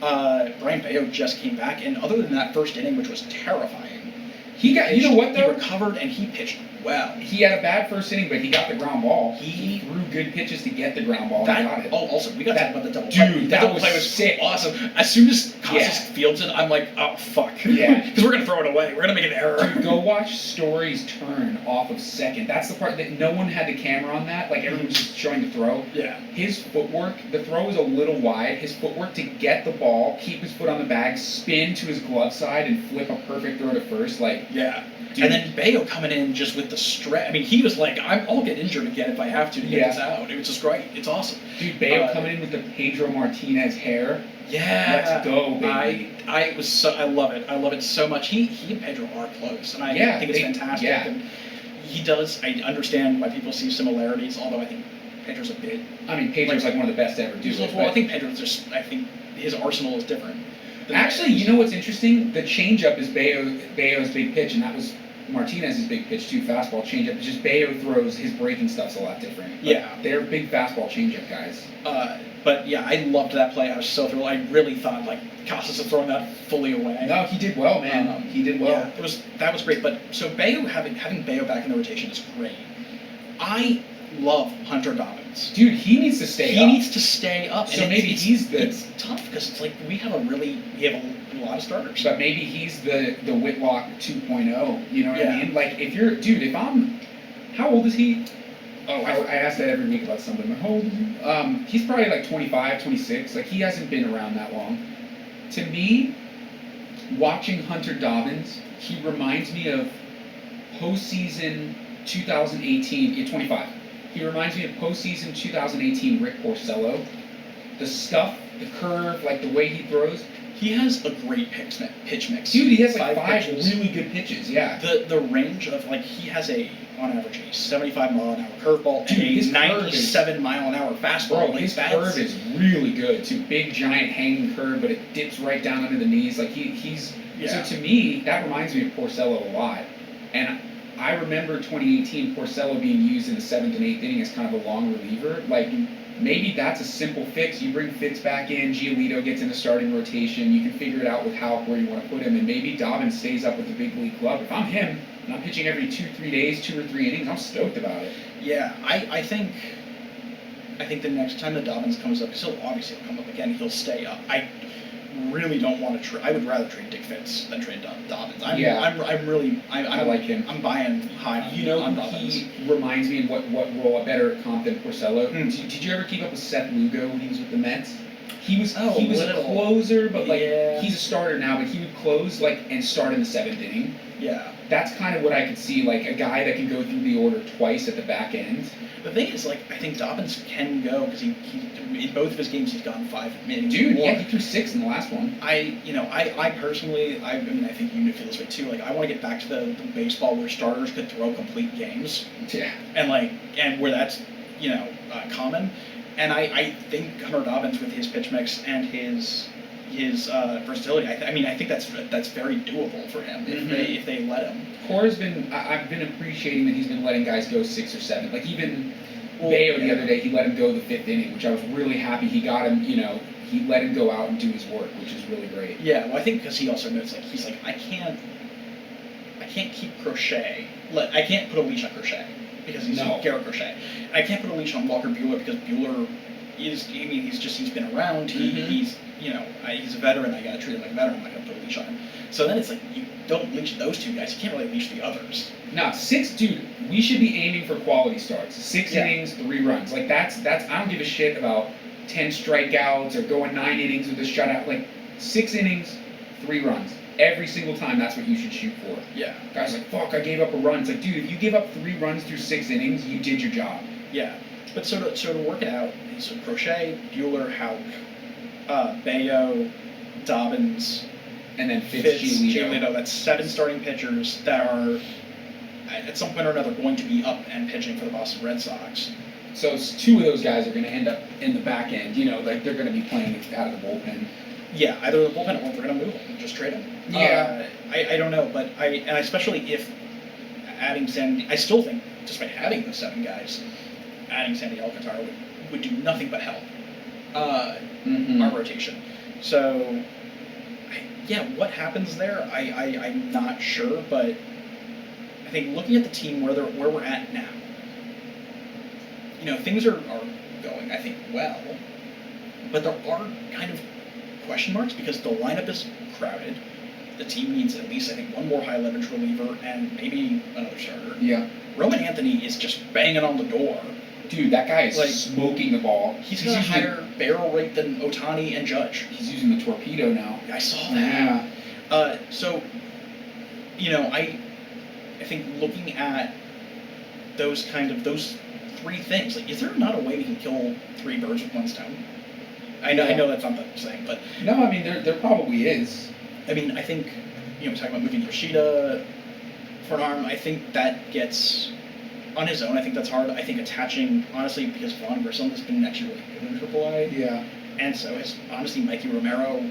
Brian Bayo just came back, and other than that first inning, which was terrifying, he recovered and he pitched well. He had a bad first inning, but he got the ground ball. He threw good pitches to get the ground ball. And got it. Oh, also, we got to talk about the double play. Dude, the that double was play was sick. Awesome. As soon as Casas fields it, I'm like, oh, fuck. Yeah. Because we're going to throw it away. We're going to make an error. Dude, go watch Story's turn off of second. That's the part that no one had the camera on that. Like, everyone was just showing the throw. Yeah. His footwork, the throw was a little wide. His footwork to get the ball, keep his foot on the bag, spin to his glove side, and flip a perfect throw to first. Like, yeah. Dude. And then Bayo coming in just with the stretch. I mean, he was like, I'll get injured again if I have to get this out. It was just great. It's awesome. Dude, Bayo coming in with the Pedro Martinez hair. Yeah. Let's go, baby. I love it. I love it so much. He and Pedro are close, and I think it's fantastic. Yeah. And he does. I understand why people see similarities, although I think Pedro's a bit. I mean, Pedro's like one of the best to ever do it. Well, I think Pedro's just. I think his arsenal is different. Actually, you know what's interesting? The changeup is Bayo's big pitch, and that was Martinez's big pitch too. Fastball changeup. It's just Bayo throws his breaking stuff's a lot different. But yeah, they're big fastball changeup guys. But yeah, I loved that play. I was so thrilled. I really thought like Casas had thrown that fully away. No, he did well, man. He did well. Yeah, that was great. But so Bayo having Bayo back in the rotation is great. I love Hunter Dobbins. Dude, he needs to stay up. He needs to stay up. So maybe he's the... It's tough because it's like we have a lot of starters. But maybe he's the Whitlock 2.0. You know what I mean? Like, if I'm... How old is he? Oh, I ask that every week about somebody. How old is he? He's probably like 25, 26. Like, he hasn't been around that long. To me, watching Hunter Dobbins, he reminds me of postseason 2018, 25. He reminds me of postseason 2018 Rick Porcello. The stuff, the curve, like the way he throws. He has a great pitch mix. Dude, he has like five pitches. Really good pitches, yeah. The range of, like, he has on average, a 75 mile an hour curveball and a 97 mile an hour fastball. Bro, his curve is really good too. Big, giant hanging curve, but it dips right down under the knees. Like, he's... So to me, that reminds me of Porcello a lot. And I remember 2018 Porcello being used in the 7th and 8th inning as kind of a long reliever. Like, maybe that's a simple fix. You bring Fitz back in, Giolito gets in the starting rotation, you can figure it out with Houck where you want to put him, and maybe Dobbins stays up with the big league club. If I'm him, and I'm pitching every 2-3 days, 2 or 3 innings, I'm stoked about it. Yeah, I think the next time that Dobbins comes up, because he'll obviously come up again, he'll stay up. I really don't want to I would rather trade Dick Fitz than trade Dobbins. I like him. I'm buying high on Dobbins. He reminds me of what role a better comp than Porcello. Did you ever keep up with Seth Lugo when he was with the Mets? He was a closer, but he's a starter now, but he would close and start in the 7th inning. Yeah. That's kind of what I could see, like a guy that can go through the order twice at the back end. The thing is, I think Dobbins can go because he in both of his games he's gone 5 innings. Dude, yeah, he threw 6 in the last one. I personally, I think you feel this way too. I want to get back to the baseball where starters could throw complete games. Yeah. And where that's common. And I think Hunter Dobbins with his pitch mix and his versatility, I think that's very doable for him if they let him. Core's I've been appreciating that he's been letting guys go 6 or 7. Like even Bayo the other day, he let him go the 5th inning, which I was really happy. He got him, he let him go out and do his work, which is really great. Yeah, well, I think because he also knows, he's like, I can't keep Crochet. I can't put a leash on Crochet because he's Garrett Crochet. I can't put a leash on Walker Buehler because Buehler he's been around. He's a veteran. I gotta treat him like a veteran. I'm not gonna put a leash on him. So then it's like you don't leash those 2 guys. You can't really leash the others. No, 6, dude. We should be aiming for quality starts. 6 innings, 3 runs. That's. I don't give a shit about 10 strikeouts or going 9 innings with a shutout. 6 innings, 3 runs. Every single time, that's what you should shoot for. Yeah. Guys fuck, I gave up a run. It's like, dude, if you give up 3 runs through 6 innings, you did your job. Yeah. But so to work it out, so Crochet, Buehler, Houck, Bayo, Dobbins, and then Fitz, Giolito. That's 7 starting pitchers that are at some point or another going to be up and pitching for the Boston Red Sox. So 2 of those guys are going to end up in the back end. They're going to be playing out of the bullpen. Yeah, either the bullpen or we're going to move them and just trade them. Yeah. I don't know, but especially if adding I still think just by having those 7 guys, adding Sandy Alcantara would do nothing but help our rotation. So, what happens there? I'm not sure, but I I think looking at the team where we're at now, things are going, I think, well, but there are kind of question marks because the lineup is crowded. The team needs at least, I think, one more high leverage reliever and maybe another starter. Yeah. Roman Anthony is just banging on the door. Dude, that guy is smoking the ball. He's got a higher barrel rate than Ohtani and Judge. He's using the torpedo now. I saw that. Yeah. So, I think looking at those three things, like, is there not a way we can kill three birds with one stone? I know that's not the saying, but no, I mean there probably is. I mean, I think talking about moving Yoshida for an arm, I think that gets on his own. I think that's hard. I think attaching, honestly, because Vaughn Grissom has been actually really good in AAA. Yeah. And so is honestly Mikey Romero.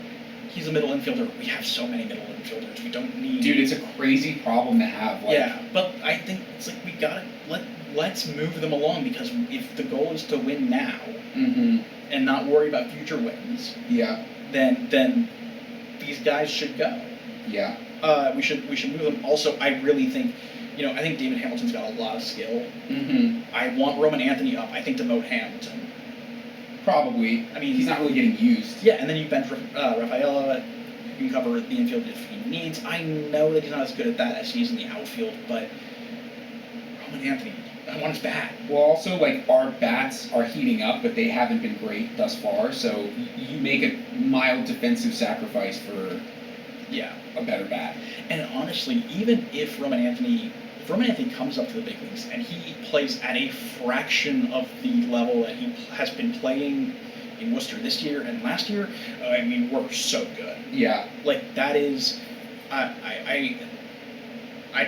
He's a middle infielder. We have so many middle infielders. We don't need. Dude, it's a crazy problem to have. Yeah, but I think it's like we gotta let's move them along because if the goal is to win now and not worry about future wins, then these guys should go. Yeah. We should move them. Also, I really think, I think David Hamilton's got a lot of skill. I want Roman Anthony up, I think, to demote Hamilton. Probably. I mean, he's not really getting used. Yeah, and then you bench Rafaela. You can cover the infield if he needs. I know that he's not as good at that as he is in the outfield, but Roman Anthony, I want his bat. Well, also, our bats are heating up, but they haven't been great thus far, so you make a mild defensive sacrifice for a better bat. And honestly, even if Roman Anthony comes up to the big leagues and he plays at a fraction of the level that he has been playing in Worcester this year and last year, I mean, we're so good. Yeah. That is, I'd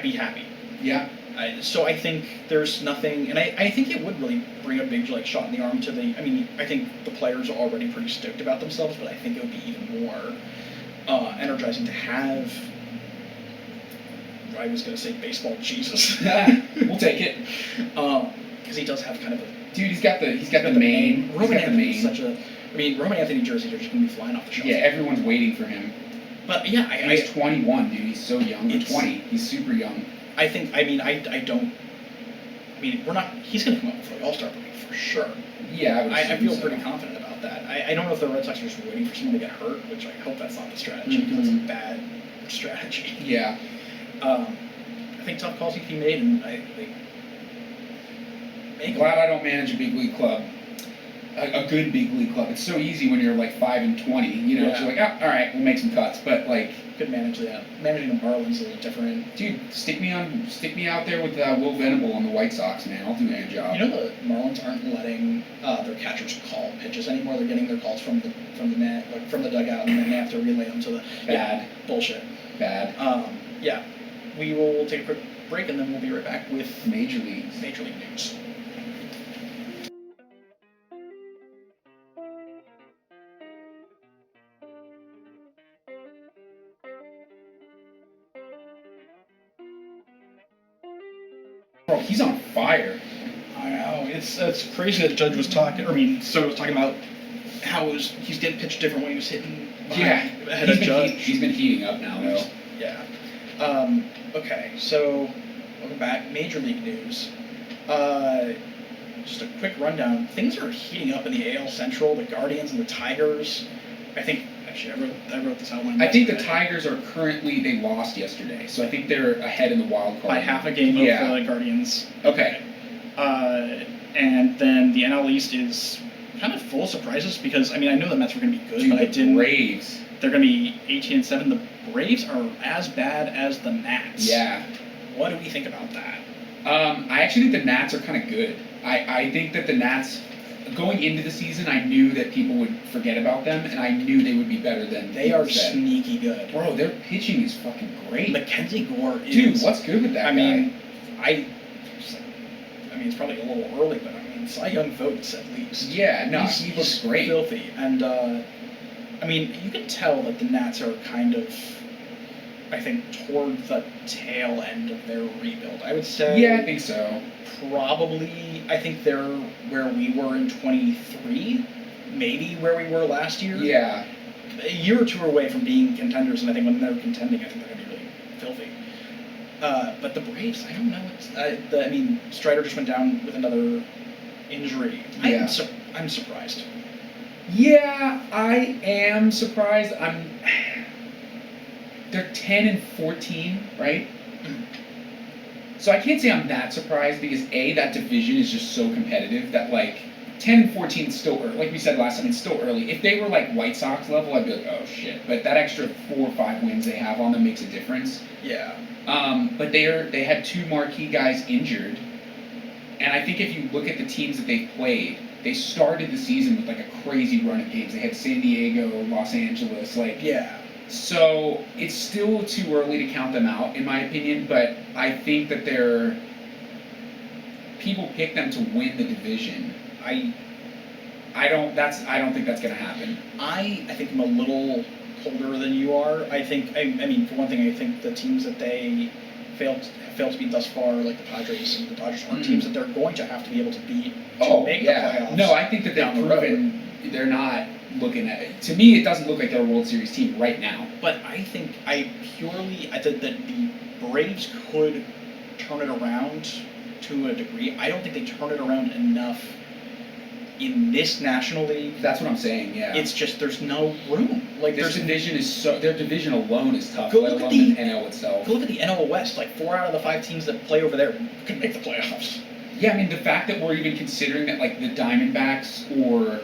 be happy. Yeah. So I think there's nothing, and I think it would really bring a big shot in the arm to the. I mean, I think the players are already pretty stoked about themselves, but I think it would be even more energizing to have. I was going to say baseball Jesus. We'll take it. Because he does have kind of a. Dude, he's got the mane. Roman Anthony is such a. I mean, Roman Anthony jerseys are just going to be flying off the shelf. Yeah, everyone's waiting for him. But yeah, he's 21, dude. He's so young. He's 20. He's super young. I think. I mean, I don't. I mean, we're not. He's going to come up for the All-Star break for sure. Yeah, I feel pretty confident about that. I don't know if the Red Sox are just waiting for someone to get hurt, which I hope that's not the strategy because it's a bad strategy. Yeah. I think tough calls need to be made, and I I'm glad I don't manage a big league club. A good big league club. It's so easy when you're 5-20. Yeah. It's all right, we'll make some cuts. But could manage that. Managing the Marlins is a little different. Dude, stick me out there with Will Venable on the White Sox, man. I'll do a job. The Marlins aren't letting their catchers call pitches anymore. They're getting their calls from the net, from the dugout, and then they have to relay them to the bullshit. Bad. Yeah. We will take a quick break and then we'll be right back with Major League News. Bro, he's on fire. I know. It's crazy that Judge was talking, was talking about how he's getting pitched different when he was hitting ahead of Judge. He's been heating up now, though. Yeah. Okay, so welcome back. Major League News. Just a quick rundown. Things are heating up in the AL Central. The Guardians and the Tigers. I think actually I wrote this outline. I think the Tigers are currently, they lost yesterday, so I think they're ahead in the wild card by half a game over the Guardians. Okay. And then the NL East is kind of full of surprises because I know the Mets were going to be good, but I didn't. Braves. They're going to be 18-7. The Braves are as bad as the Nats. Yeah. What do we think about that? I actually think the Nats are kind of good. I think that the Nats, going into the season, I knew that people would forget about them, and I knew they would be better than they are sneaky good. Bro, their pitching is fucking great. Mackenzie Gore is... Dude, what's good with that guy? It's probably a little early, but Cy Young votes at least. Yeah, no, he looks great. Filthy. And, you can tell that the Nats are kind of, I think, toward the tail end of their rebuild. I would say... Yeah, I think so. Probably, I think they're where we were in 23, maybe where we were last year. Yeah. A year or two away from being contenders, and I think when they're contending, I think they're going to be really filthy. But the Braves, I don't know. I mean, Strider just went down with another injury. Yeah. I'm surprised. Yeah, I am surprised. They're 10-14, right? Mm. So I can't say I'm that surprised because that division is just so competitive that like 10-14 is still early. Like we said last time, it's still early. If they were like White Sox level, I'd be like, oh shit. But that extra 4 or 5 wins they have on them makes a difference. Yeah. But they had 2 marquee guys injured, and I think if you look at the teams that they've played, they started the season with like a crazy run of games. They had San Diego, Los Angeles, yeah. So it's still too early to count them out, in my opinion. But I think that people pick them to win the division. I don't think that's gonna happen. I think I'm a little colder than you are. I think I mean for one thing, I think the teams that they failed to beat thus far, like the Padres and the Dodgers, are teams that they're going to have to be able to beat to make the playoffs. No, I think that they've proven they're not looking at it. To me, it doesn't look like they're a World Series team right now. But I think I think that the Braves could turn it around to a degree. I don't think they turn it around enough in this National League. That's what I'm saying. Yeah, it's just there's no room. Like their division alone is tough. Go let look alone at the NL itself. Go look at the NL West. Like 4 out of the 5 teams that play over there could make the playoffs. Yeah, I mean the fact that we're even considering that like the Diamondbacks or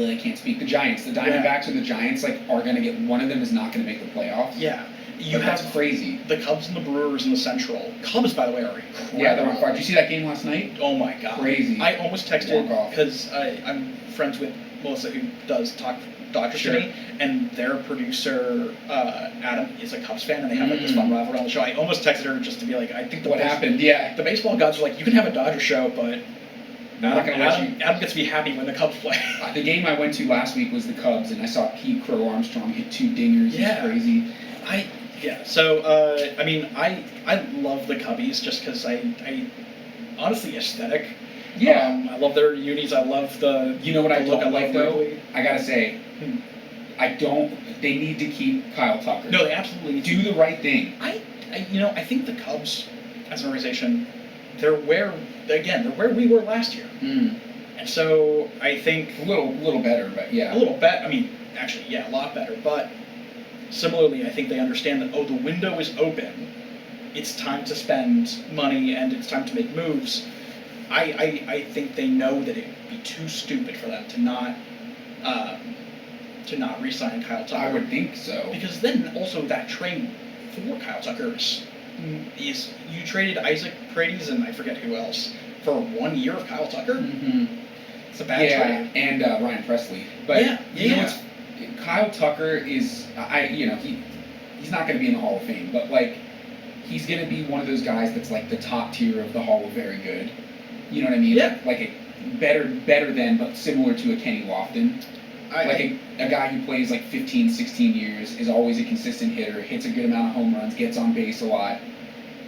I can't speak. The Giants, the Diamondbacks or the Giants, like are gonna get one of them is not gonna make the playoffs. Yeah. That's crazy. The Cubs and the Brewers in the Central. Cubs, by the way, are incredible. Yeah, they're on fire. Did you see that game last night? Oh my god. Crazy. I almost texted because I'm friends with Melissa, who does talk Dodgers to me, and their producer Adam is a Cubs fan, and they have like this fun rivalry on the show. I almost texted her just to be like, I think what happened? Yeah, the baseball gods are like, you can have a Dodger show, but Adam gets to be happy when the Cubs play. The game I went to last week was the Cubs, and I saw Pete Crow Armstrong hit 2 dingers. Yeah. It's crazy. So I mean, I love the Cubbies just because I honestly aesthetic. Yeah. I love their unis. I love the. You know what I don't like though? Wrigley. I gotta say, they need to keep Kyle Tucker. No, they absolutely need to. Do the right thing. I think the Cubs, as an organization, they're where we were last year. And so I think a little better, but yeah. A little better. I mean, actually, yeah, a lot better. But similarly, I think they understand that the window is open. It's time to spend money and it's time to make moves. I think they know that it would be too stupid for them to not re-sign Kyle Tucker. I would think so. Because then also that trade for Kyle Tucker is you traded Isaac Paredes and I forget who else for 1 year of Kyle Tucker. Mm-hmm. It's a bad trade. And Ryan Presley. But you know what's, Kyle Tucker is he's not going to be in the Hall of Fame, but like he's going to be one of those guys that's like the top tier of the Hall of Very Good. You know what I mean? Yeah. Like a better than, but similar to a Kenny Lofton. A guy who plays like 15, 16 years, is always a consistent hitter, hits a good amount of home runs, gets on base a lot.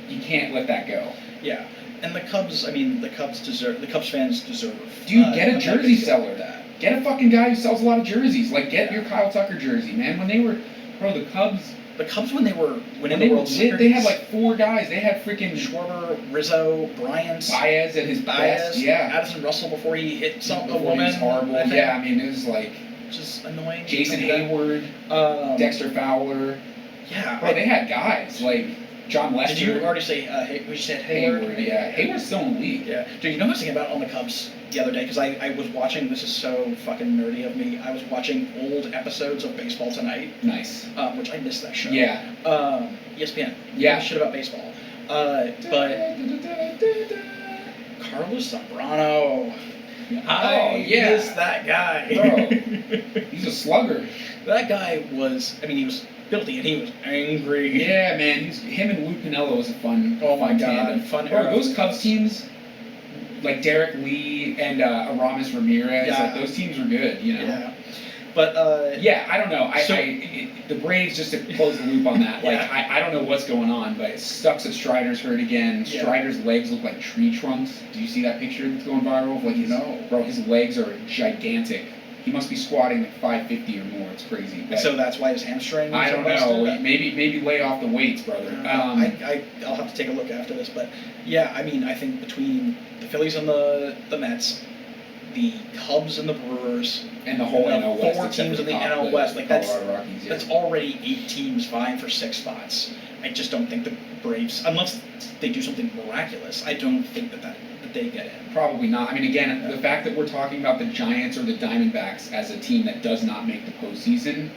You can't let that go. Yeah. And the Cubs fans deserve. Dude, get a jersey seller. Get a fucking guy who sells a lot of jerseys. Like, get your Kyle Tucker jersey, man. When they were, the Cubs when they were winning the World Series, they had like 4 guys. They had freaking Schwarber, Rizzo, Bryant, Baez at his best. Yeah, Addison Russell before he hit a woman. He was horrible. I mean, it was like just annoying. Jason Hayward, Dexter Fowler. Yeah, they had guys like John Lester. Did you already say we said Hayward? Yeah, Hayward's still in the league. Yeah, dude, you know what I was thinking about on the Cubs the other day? Because I was watching, this is so fucking nerdy of me, I was watching old episodes of Baseball Tonight. Nice. Which I missed that show. Yeah. ESPN. Yeah. Shit about baseball. But Carlos Zambrano. I miss that guy. Bro, he's a slugger. That guy was, he was filthy and he was angry. Yeah, man. Him and Lou Piniella was a fun tandem. Fun era. Those Cubs teams, like Derek Lee and Aramis Ramirez, like those teams were good, you know. Yeah. But I don't know. The Braves, just to close the loop on that, I don't know what's going on, but it sucks that Strider's hurt again. Yeah. Strider's legs look like tree trunks. Do you see that picture that's going viral? Like his legs are gigantic. He must be squatting like 550 or more. It's crazy. And so that's why his hamstring was I don't know. Maybe lay off the weights, brother. I'll have to take a look after this, but yeah, I mean, I think between the Phillies and the Mets, the Cubs and the Brewers, and the whole NL West, 4 teams in the NL West, like that's Rockies, that's already 8 teams vying for 6 spots. I just don't think the Braves, unless they do something miraculous, I don't think that they get in. Probably not. I mean, again, the fact that we're talking about the Giants or the Diamondbacks as a team that does not make the postseason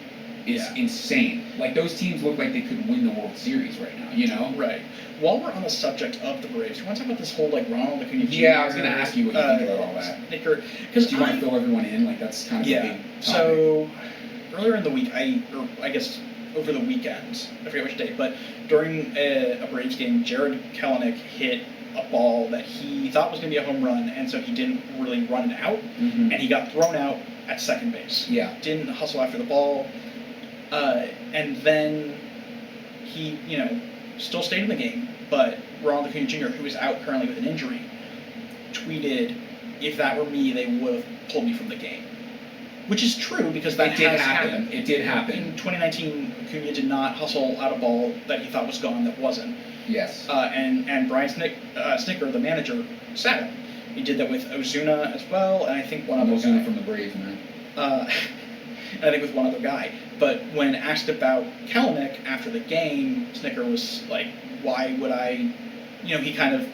is insane. Like, those teams look like they could win the World Series right now, you know? Right. While we're on the subject of the Braves, you want to talk about this whole, like, Ronald Acuna Jr.? Yeah, I was going to ask you what you think about all that. Snicker, do you want to fill everyone in? Like, that's kind of a big topic. So, earlier in the week, I guess over the weekend, I forget which day, but during a Braves game, Jared Kelenic hit a ball that he thought was going to be a home run, and so he didn't really run it out, and he got thrown out at second base. Yeah. Didn't hustle after the ball, and then he, still stayed in the game, but Ronald Acuna Jr., who is out currently with an injury, tweeted, "If that were me, they would have pulled me from the game." Which is true, because that has happened. It did happen. In 2019, Acuna did not hustle out a ball that he thought was gone that wasn't. Yes. And Brian Snicker, the manager, sat him. He did that with Ozuna as well, and I think one other guy. Ozuna from the Braves, man. And I think with one other guy. But when asked about Kelenic after the game, Snicker was like, "Why would I?" He kind of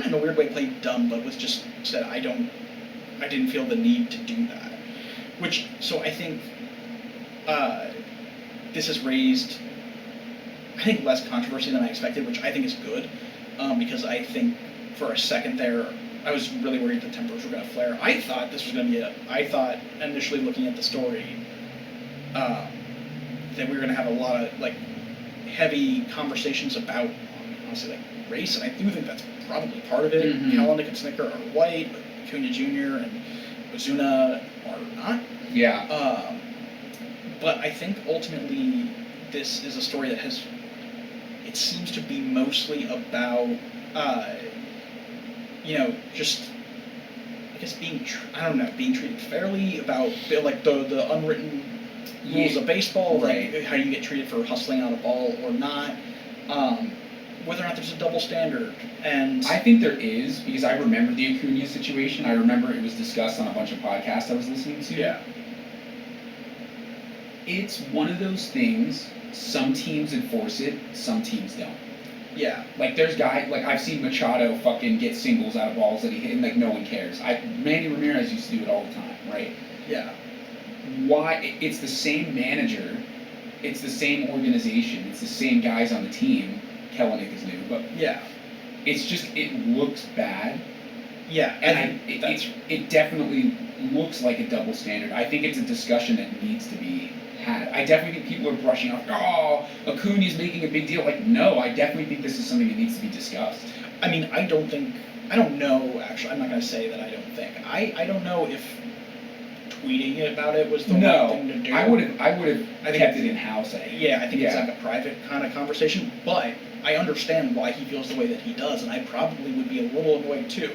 in a weird way played dumb, but was just said, "I didn't feel the need to do that." So I think this has raised, less controversy than I expected, which I think is good, because I think for a second there, I was really worried the tempers were going to flare. I thought this was going to be I thought initially looking at the story that we were going to have a lot of heavy conversations about, honestly, race, and I do think that's probably part of it. Mm-hmm. Kelenic and Snicker are white, but Acuna Jr. and Ozuna are not. Yeah. But I think ultimately this is a story that it seems to be mostly about, just, I guess being treated fairly, about the unwritten rules of baseball, right. How you get treated for hustling out a ball or not, whether or not there's a double standard. And I think there is, because I remember the Acuna situation. I remember it was discussed on a bunch of podcasts I was listening to. Yeah. It's one of those things, some teams enforce it, some teams don't. Yeah. There's guys, I've seen Machado fucking get singles out of balls that he hit, and no one cares. Manny Ramirez used to do it all the time, right? Yeah. Why? It's the same manager, it's the same organization, it's the same guys on the team. Kelenic is new, but yeah, it's just, it looks bad. Yeah, and it definitely looks like a double standard. I think it's a discussion that needs to be had. I definitely think people are brushing off, Acuna's making a big deal. No, I definitely think this is something that needs to be discussed. I mean, I don't know, actually, I'm not going to say that I don't think. I don't know if tweeting about it was the right thing to do. I would have kept it in-house. I think it's a private kind of conversation, but I understand why he feels the way that he does, and I probably would be a little annoyed too.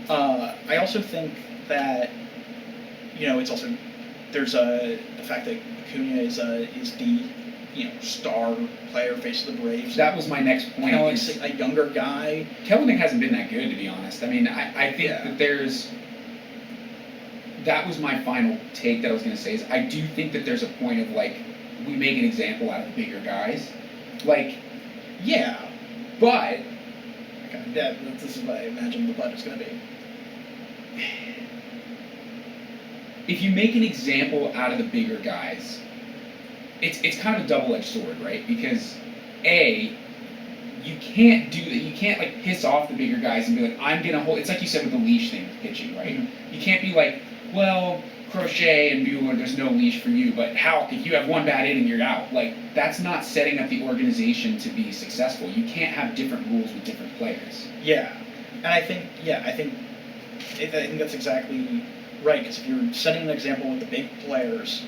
I also think that, it's also, there's the fact that Acuna is the, star player, face of the Braves. That was my next point. Kelenoc's a younger guy. Kelenic hasn't been that good, to be honest. I mean, I think that that was my final take that I was going to say, is I do think that there's a point of, we make an example out of the bigger guys. Yeah. But this is what I imagine the budget's going to be. If you make an example out of the bigger guys, it's kind of a double-edged sword, right? Because you can't do that. You can't piss off the bigger guys and be like, I'm gonna hold. It's like you said with the leash thing with pitching, right? Mm-hmm. You can't be like, well, Crochet and Bueller, there's no leash for you, but Houck, if you have one bad inning, you're out. That's not setting up the organization to be successful. You can't have different rules with different players. Yeah, and I think that's exactly right. Because if you're setting an example with the big players,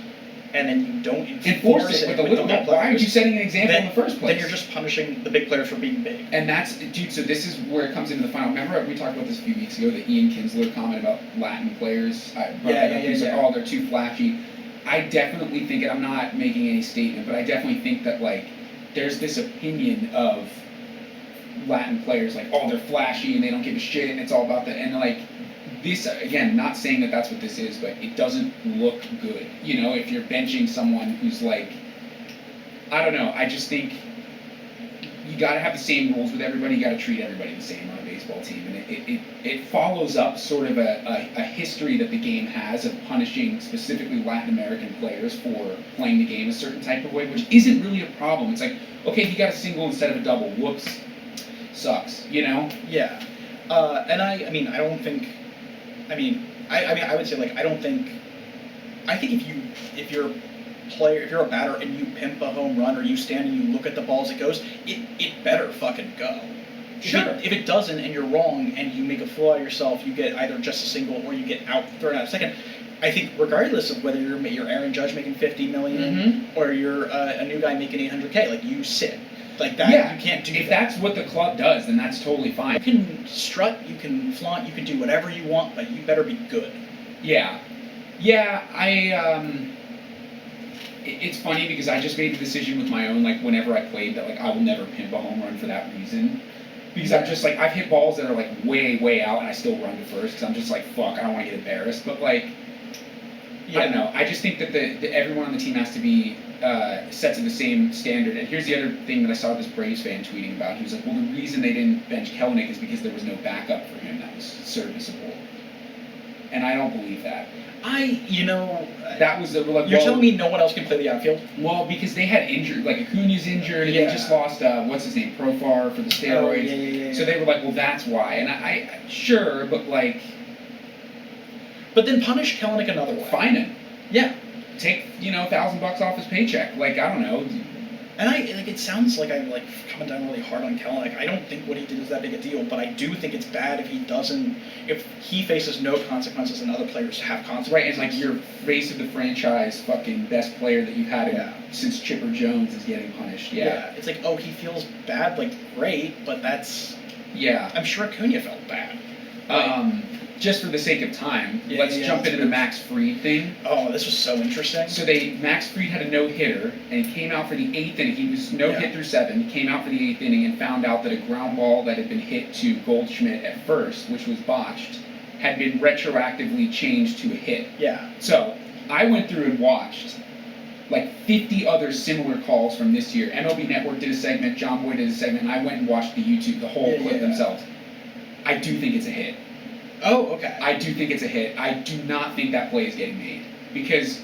and then you don't enforce it with the little guy. Why aren't you setting an example in the first place? Then you're just punishing the big players for being big. And that's, dude, so this is where it comes into the final. Remember, we talked about this a few weeks ago, the Ian Kinsler comment about Latin players. He's like, oh, they're too flashy. I definitely think, and I'm not making any statement, but I definitely think that, like, there's this opinion of Latin players, like, oh, they're flashy and they don't give a shit and it's all about that. And, like, this, again, not saying that that's what this is, but it doesn't look good. You know, if you're benching someone who's like, I don't know, I just think you got to have the same rules with everybody. You got to treat everybody the same on a baseball team. And it follows up sort of a history that the game has of punishing specifically Latin American players for playing the game a certain type of way, which isn't really a problem. It's like, okay, you got a single instead of a double. Whoops. Sucks, you know? Yeah. And I would say, like, I think if you're a batter and you pimp a home run or you stand and you look at the ball as it goes, it better fucking go. Sure. If it doesn't and you're wrong and you make a fool out of yourself, you get either just a single or you get thrown out a second. I think regardless of whether you're Aaron Judge making $50 million or you're a new guy making $800K, like, you sit. Like that, yeah, you can't do if that. That's what the club does, then that's totally fine. You can strut, you can flaunt, you can do whatever you want, but you better be good. Yeah. It's funny because I just made the decision with my own, like, whenever I played, that, like, I will never pimp a home run for that reason. Because I'm just, like, I've hit balls that are, like, way out, and I still run to first, because I'm just like, fuck, I don't want to get embarrassed. But, like, I don't know. I just think that everyone on the team has to be set to the same standard. And here's the other thing that I saw this Braves fan tweeting about. He was like, well, the reason they didn't bench Kelenic is because there was no backup for him that was serviceable. And I don't believe that. That was the, like, you're telling me no one else can play the outfield? Well, because they had injured, like, Acuna's injured, and they just lost, what's his name, Profar for the steroids. Yeah. So they were like, well, that's why. And I sure, but, like... But then punish Kelenic another way. Fine him. Yeah. Take, $1,000 off his paycheck. Like, I don't know. And it sounds like I'm, like, coming down really hard on Kelenic. I don't think what he did is that big a deal, but I do think it's bad if he faces no consequences and other players have consequences. Right, and, like, your face of the franchise fucking best player that you've had since Chipper Jones is getting punished. Yeah. It's like, oh, he feels bad, like, great, but that's... Yeah. I'm sure Acuna felt bad. Just for the sake of time, let's jump into the Max Fried thing. Oh, this was so interesting. So Max Fried had a no-hitter, and he came out for the 8th inning. He was no-hit through 7. He came out for the 8th inning and found out that a ground ball that had been hit to Goldschmidt at first, which was botched, had been retroactively changed to a hit. Yeah. So I went through and watched like 50 other similar calls from this year. MLB Network did a segment, John Boy did a segment, and I went and watched the whole clip themselves. I do think it's a hit. Oh, okay. I do think it's a hit. I do not think that play is getting made. Because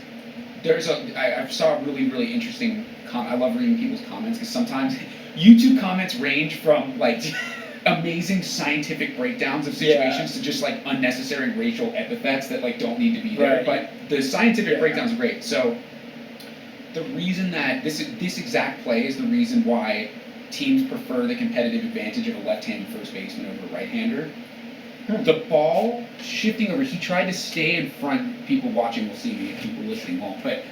I saw a really, really interesting I love reading people's comments, because sometimes YouTube comments range from, like, amazing scientific breakdowns of situations to just, like, unnecessary racial epithets that, like, don't need to be there. But the scientific breakdowns are great. So the reason that this exact play is the reason why teams prefer the competitive advantage of a left-handed first baseman over a right-hander. The ball shifting over, he tried to stay in front. People watching will see me, people listening won't. But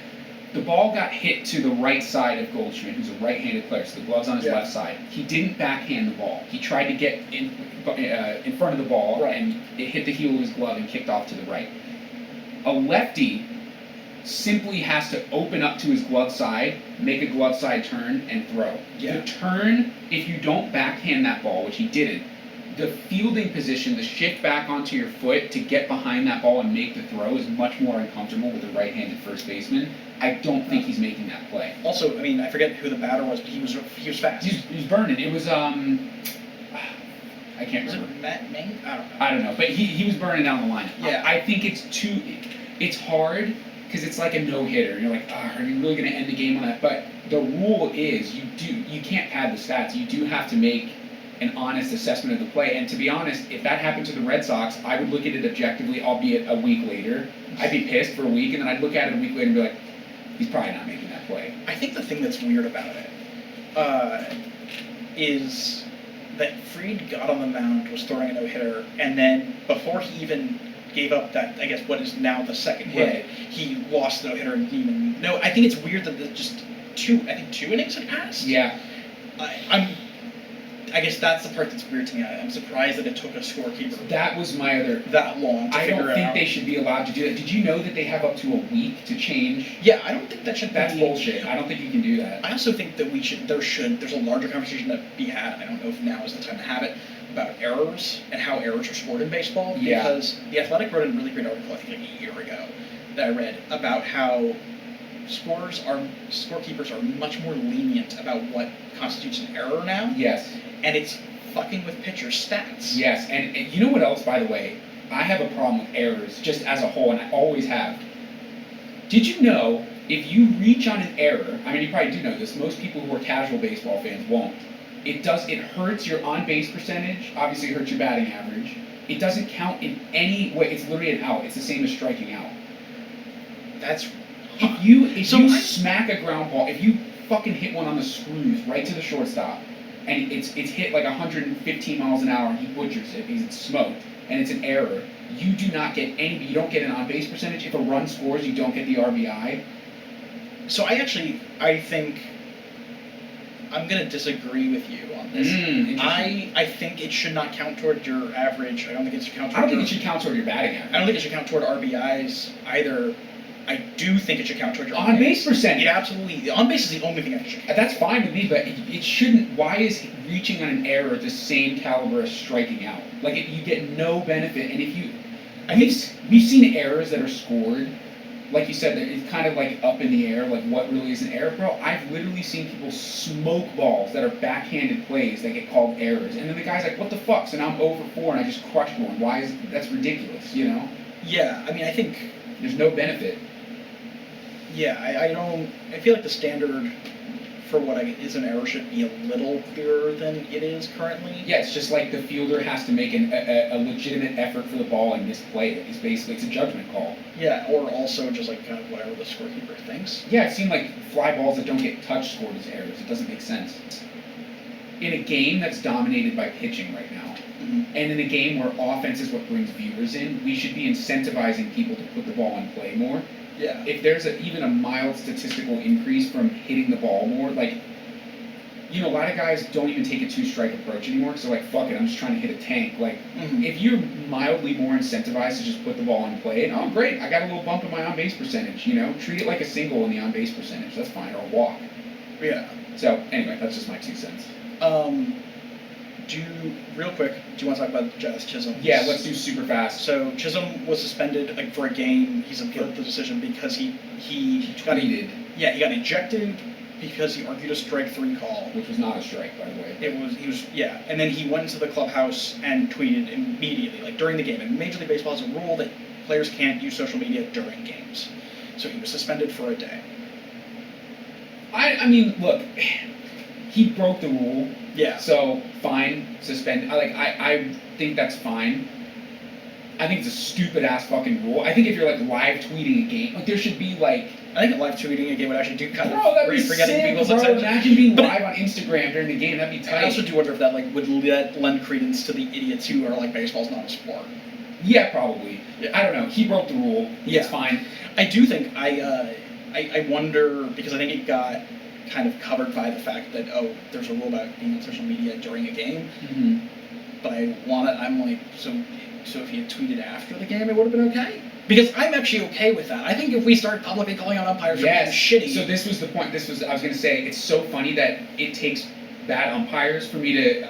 the ball got hit to the right side of Goldschmidt, who's a right-handed player, so the glove's on his left side. He didn't backhand the ball. He tried to get in front of the ball, and it hit the heel of his glove and kicked off to the right. A lefty simply has to open up to his glove side, make a glove side turn, and throw. The turn, if you don't backhand that ball, which he didn't, the fielding position, the shift back onto your foot to get behind that ball and make the throw is much more uncomfortable with a right-handed first baseman. I don't think he's making that play. Also, I mean, I forget who the batter was, but he was fast. He was burning. It was I can't remember. Was it Matt Ming? I don't know, but he was burning down the lineup. Yeah. I think it's hard because it's like a no-hitter. You're like, are you really going to end the game on that? But the rule is you can't pad the stats. You do have to make an honest assessment of the play. And to be honest, if that happened to the Red Sox, I would look at it objectively, albeit a week later. I'd be pissed for a week, and then I'd look at it a week later and be like, he's probably not making that play. I think the thing that's weird about it is that Fried got on the mound, was throwing a no-hitter, and then before he even gave up that, I guess, what is now the second hit. He lost the no-hitter and didn't even know. I think it's weird that just two innings had passed. Yeah. I guess that's the part that's weird to me. I'm surprised that it took a scorekeeper That was my other... that long to figure it out. I don't think they should be allowed to do that. Did you know that they have up to a week to change? Yeah, I don't think that should That's be... bullshit. I don't think you can do that. I also think that there's a larger conversation that be had, I don't know if now is the time to have it, about errors and how errors are scored in baseball. Yeah. Because The Athletic wrote a really great article, I think like a year ago, that I read about how scorekeepers are much more lenient about what constitutes an error now. Yes. And it's fucking with pitchers' stats. Yes, and you know what else, by the way? I have a problem with errors, just as a whole, and I always have. Did you know, if you reach on an error, I mean, you probably do know this, most people who are casual baseball fans won't. It hurts your on-base percentage, obviously it hurts your batting average. It doesn't count in any way, it's literally an out, it's the same as striking out. That's... If you smack a ground ball, if you fucking hit one on the screws right to the shortstop, and it's hit like 115 miles an hour and he butchers it because it's smoked and it's an error, you do not get you don't get an on-base percentage. If a run scores, you don't get the RBI. So I think I'm going to disagree with you on this. I think it should not count toward your average. I don't think it should count toward your batting average. I don't think it should count toward RBIs either. I do think it should count toward your on-base percentage. It absolutely. On-base is the only thing that should count. That's fine with me, but it shouldn't. Why is reaching on an error the same caliber as striking out? Like, you get no benefit, and we've seen errors that are scored, like you said, that it's kind of like up in the air, like what really is an error, bro. I've literally seen people smoke balls that are backhanded plays that get called errors, and then the guy's like, "What the fuck?" So now I'm 0 for 4, and I just crushed one. That's ridiculous, you know? Yeah, I mean, I think there's no benefit. Yeah, I feel like the standard for what is an error should be a little clearer than it is currently. Yeah, it's just like the fielder has to make a legitimate effort for the ball and misplay it. It's a judgment call. Yeah, or also just like kind of whatever the scorekeeper thinks. Yeah, it seemed like fly balls that don't get touched scored as errors. It doesn't make sense. In a game that's dominated by pitching right now, and in a game where offense is what brings viewers in, we should be incentivizing people to put the ball in play more. Yeah. If there's even a mild statistical increase from hitting the ball more, like, a lot of guys don't even take a two-strike approach anymore, so like, fuck it, I'm just trying to hit a tank. Like, if you're mildly more incentivized to just put the ball in play, and, oh, great, I got a little bump in my on-base percentage, treat it like a single in the on-base percentage, that's fine, or a walk. Yeah. So, anyway, that's just my 2 cents. Real quick, do you want to talk about Jazz Chisholm? Yeah, let's do super fast. So Chisholm was suspended for a game. He's appealed the decision because he got tweeted. Yeah, he got ejected because he argued a strike 3 call, which was not a strike, by the way. And then he went into the clubhouse and tweeted immediately, like during the game. And Major League Baseball has a rule that players can't use social media during games, so he was suspended for a day. I mean, look, he broke the rule. Yeah. So, fine, suspend. I think that's fine. I think it's a stupid-ass fucking rule. I think if you're, live tweeting a game, there should be, I think live tweeting a game would actually do kind of... Bro, that'd be sick, bro. Imagine being live on Instagram during the game. That'd be tight. I also do wonder if that, would lend credence to the idiots who are, baseball's not a sport. Yeah, probably. Yeah. I don't know. He broke the rule. Yeah. It's fine. I do think... I wonder, because I think it got kind of covered by the fact that, there's a rule about being on social media during a game. But I'm like, so if he had tweeted after the game, it would have been okay? Because I'm actually okay with that. I think if we start publicly calling out umpires for being shitty... So this was the point. I was going to say, it's so funny that it takes bad umpires for me to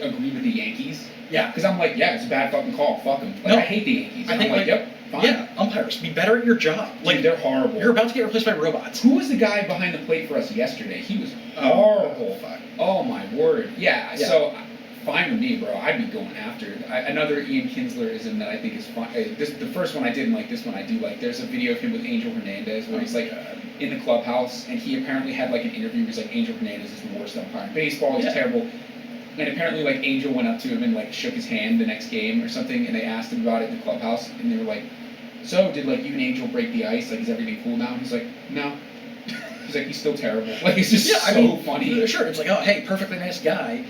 agree with the Yankees. Yeah. Because I'm like, yeah, it's a bad fucking call. Fuck them. I hate the Yankees. I think, yep. Fine. Yeah, umpires, be better at your job. Dude, they're horrible. You're about to get replaced by robots. Who was the guy behind the plate for us yesterday? He was horrible. Fuck. Oh my word. Yeah, so fine with me, bro. I'd be going after it. Another Ian Kinslerism that I think is fun. The first one I didn't like, this one I do like. There's a video of him with Angel Hernandez where he's in the clubhouse, and he apparently had an interview where he's like, Angel Hernandez is the worst umpire in baseball, he's terrible. And apparently, Angel went up to him and, shook his hand the next game or something, and they asked him about it in the clubhouse, and they were like, so, did, you and Angel break the ice? Is everything cool now? And he's like, no. He's like, he's still terrible. It's just funny. Sure, it's like, oh, hey, perfectly nice guy,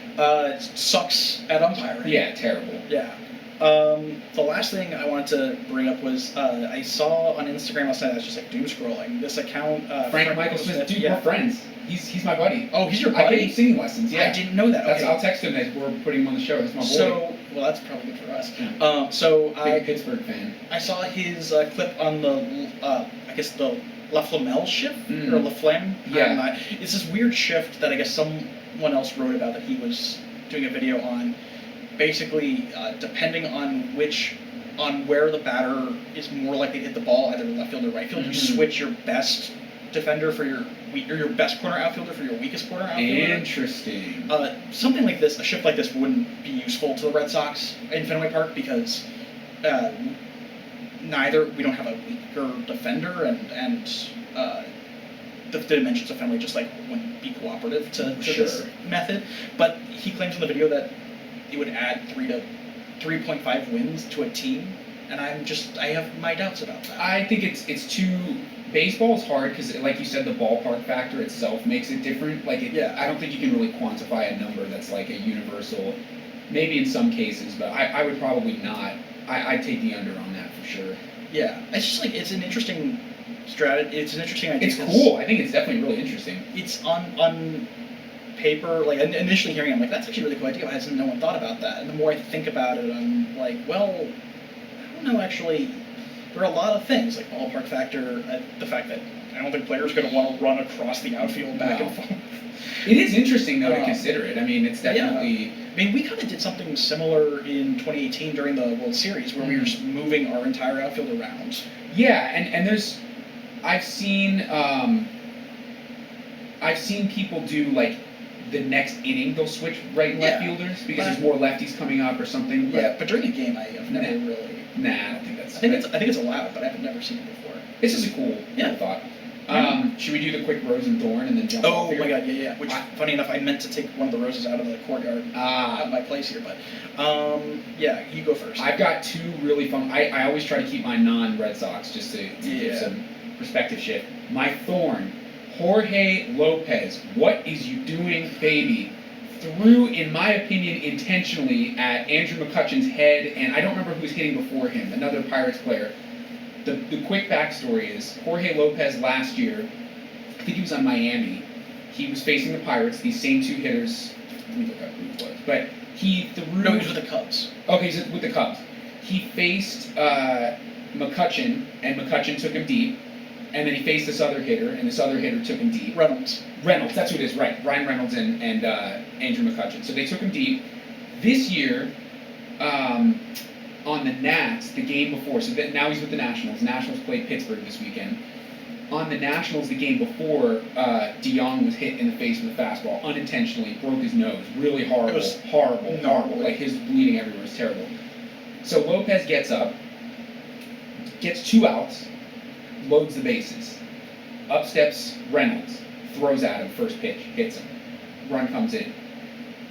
sucks at umpiring. Yeah, terrible. Yeah. The last thing I wanted to bring up was I saw on Instagram last night. I was just like doom scrolling this account. Frank Michael Smith. Dude, we're friends. He's my buddy. Oh, he's your buddy? I gave him singing lessons. Yeah, I didn't know that. Okay. I'll text him that we're putting him on the show. That's my boy. So, well, that's probably good for us. Yeah. Big Pittsburgh fan. I saw his clip on the I guess the La Flamel shift or La Flamme. Yeah. It's this weird shift that I guess someone else wrote about that he was doing a video on. Basically, depending on where the batter is more likely to hit the ball, either left field or right field, you switch your best defender for your best corner outfielder for your weakest corner outfielder. Interesting. Something like this, a shift like this, wouldn't be useful to the Red Sox in Fenway Park because we don't have a weaker defender, and the dimensions of Fenway just like wouldn't be cooperative to this method. But he claims in the video that it would add 3 to 3.5 wins to a team, and I have my doubts about that. I think it's too. Baseball's hard because, like you said, the ballpark factor itself makes it different. I don't think you can really quantify a number that's like a universal. Maybe in some cases, but I would probably not. I'd take the under on that for sure. Yeah, it's just like it's an interesting strategy. It's an interesting idea. It's cool. I think it's definitely really interesting. It's on paper, like initially hearing it, I'm like, that's actually a really cool idea. Why hasn't no one thought about that? And the more I think about it, I'm like, well, I don't know, actually. There are a lot of things, like ballpark factor, the fact that I don't think players are going to want to run across the outfield back and forth. It is interesting, though, to consider it. I mean, it's definitely... Yeah. I mean, we kind of did something similar in 2018 during the World Series, where we were just moving our entire outfield around. Yeah, and there's... I've seen people do, like, the next inning, they'll switch right and left fielders, because there's more lefties coming up or something. But during a game, I have never really... Nah, I don't think that's... I think it's allowed, but I've never seen it before. This is a cool thought. Should we do the quick rose and thorn and then jump off here? Oh my god, yeah. Which, funny enough, I meant to take one of the roses out of the courtyard at my place here, but you go first. I've got two really fun... I always try to keep my non-Red Sox just to give some perspective shift. My thorn, Jorge Lopez. What is you doing, baby? Threw, in my opinion, intentionally at Andrew McCutchen's head, and I don't remember who was hitting before him, another Pirates player. The quick backstory is, Jorge Lopez last year, I think he was on Miami, he was facing the Pirates, these same two hitters, let me look up who it was, but he threw... No, he was with the Cubs. Okay, he's with the Cubs. He faced McCutchen, and McCutchen took him deep, and then he faced this other hitter, and this other hitter took him deep. Reynolds, that's who it is, right. Ryan Reynolds and Andrew McCutchen. So they took him deep. This year, on the Nats, the game before, so now he's with the Nationals. Nationals played Pittsburgh this weekend. On the Nationals, the game before, DeYoung was hit in the face with a fastball, unintentionally, broke his nose. Really horrible. It was horrible. Like, his bleeding everywhere was terrible. So Lopez gets up, gets 2 outs, loads the bases. Up steps Reynolds, throws at him, first pitch, hits him. Run comes in.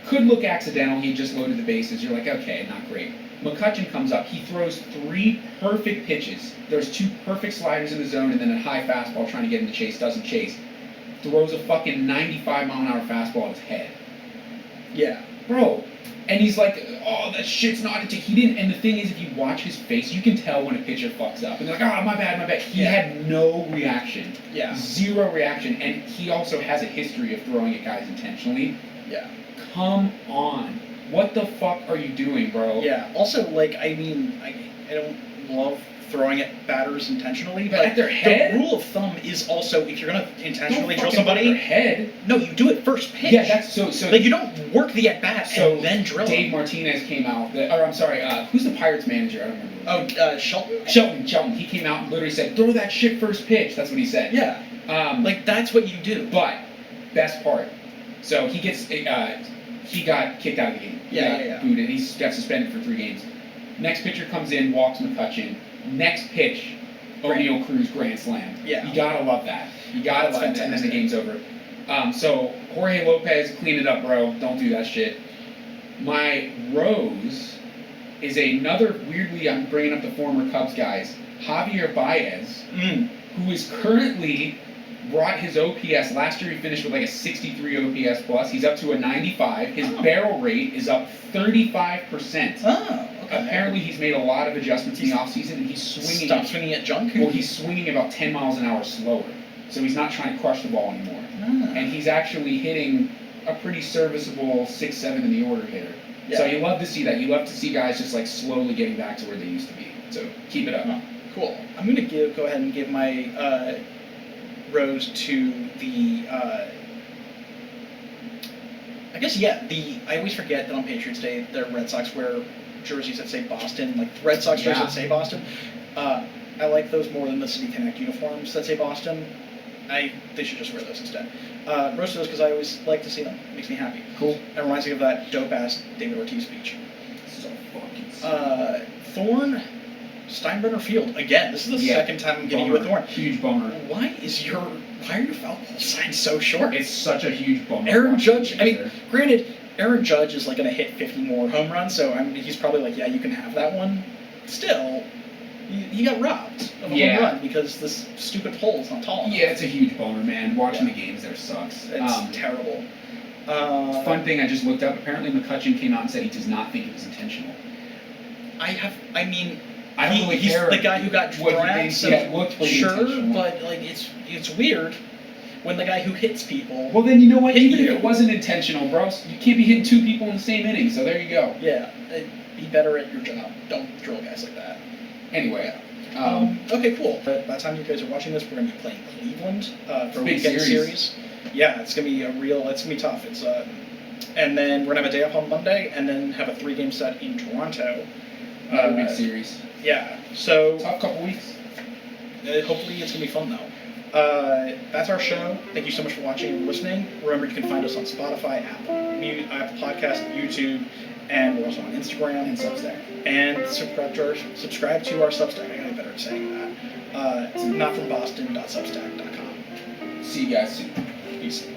Could look accidental, he just loaded the bases. You're like, okay, not great. McCutchen comes up, he throws 3 perfect pitches. There's 2 perfect sliders in the zone and then a high fastball trying to get him to chase, doesn't chase. Throws a fucking 95-mile-an-hour fastball at his head. Yeah. Bro. And he's like, oh, that shit's not into... He didn't... And the thing is, if you watch his face, you can tell when a pitcher fucks up. And they're like, oh, my bad. He had no reaction. Yeah. 0 reaction. And he also has a history of throwing at guys intentionally. Yeah. Come on. What the fuck are you doing, bro? Yeah. Also, like, I mean, I don't love throwing at batters intentionally, but at their head? The rule of thumb is also, if you're going to intentionally drill Don't somebody... their head. No, you do it first pitch. Yeah, that's so... Like, you don't work the at-bat and then drill Dave Martinez came out... who's the Pirates manager? I don't remember. Oh, Shelton? Shelton. He came out and literally said, throw that shit first pitch. That's what he said. Yeah. Like, that's what you do. But, best part. So, he gets... he got kicked out of the game. He got booted. He got suspended for 3 games. Next pitcher comes in, walks McCutchen. Next pitch, O'Neal Cruz grand slam. Yeah. You gotta love that. You gotta love that, and then the game's over. So, Jorge Lopez, clean it up, bro. Don't do that shit. My rose is another, weirdly, I'm bringing up the former Cubs guys, Javier Baez, who is currently brought his OPS. Last year he finished with like a 63 OPS plus. He's up to a 95. His barrel rate is up 35%. Oh, Apparently, he's made a lot of adjustments in the offseason, and he's swinging. Stop swinging at junk? Well, he's swinging about 10 miles an hour slower. So he's not trying to crush the ball anymore. And he's actually hitting a pretty serviceable 6-7 in the order hitter. Yeah. So you love to see that. You love to see guys just like slowly getting back to where they used to be. So keep it up. Cool. I'm going to go ahead and give my rose to the... I always forget that on Patriots Day, the Red Sox wear jerseys that say Boston, like Red Sox jerseys that say Boston. I like those more than the City Connect uniforms that say Boston. They should just wear those instead. Roast those because I always like to see them. It makes me happy. Cool. It reminds me of that dope-ass David Ortiz speech. So fucking Thorn, Steinbrenner Field. Again, this is the second time I'm getting you a Thorn. Huge bummer. Why are your foul ball signs so short? It's such a huge bummer. Aaron Judge, granted, Aaron Judge is like going to hit 50 more home runs, so he's probably like, yeah, you can have that one. Still, he got robbed of a home run because this stupid pole is not tall enough. Yeah, it's a huge bummer, man. Watching the games there sucks. It's terrible. Fun thing I just looked up, apparently McCutcheon came out and said he does not think it was intentional. I don't really he's care the guy who got dragged, so it looked pretty intentional. But like it's weird when the guy who hits people. Well, then you know what? Even if it wasn't intentional, bro, you can't be hitting two people in the same inning. So there you go. Yeah, be better at your job. Don't drill guys like that. Anyway. Okay, cool. By the time you guys are watching this, we're gonna be playing Cleveland for a big weekend series. Yeah, it's gonna be it's gonna be tough. It's and then we're gonna have a day off on Monday, and then have a 3-game set in Toronto. Another big series. Yeah, so tough couple weeks. Hopefully it's gonna be fun though. That's our show. Thank you so much for watching and listening. Remember, you can find us on Spotify, Apple Podcast, YouTube, and we're also on Instagram and Substack. And subscribe to our Substack. I gotta get better at saying that. It's notfromboston.substack.com. See you guys soon. Peace.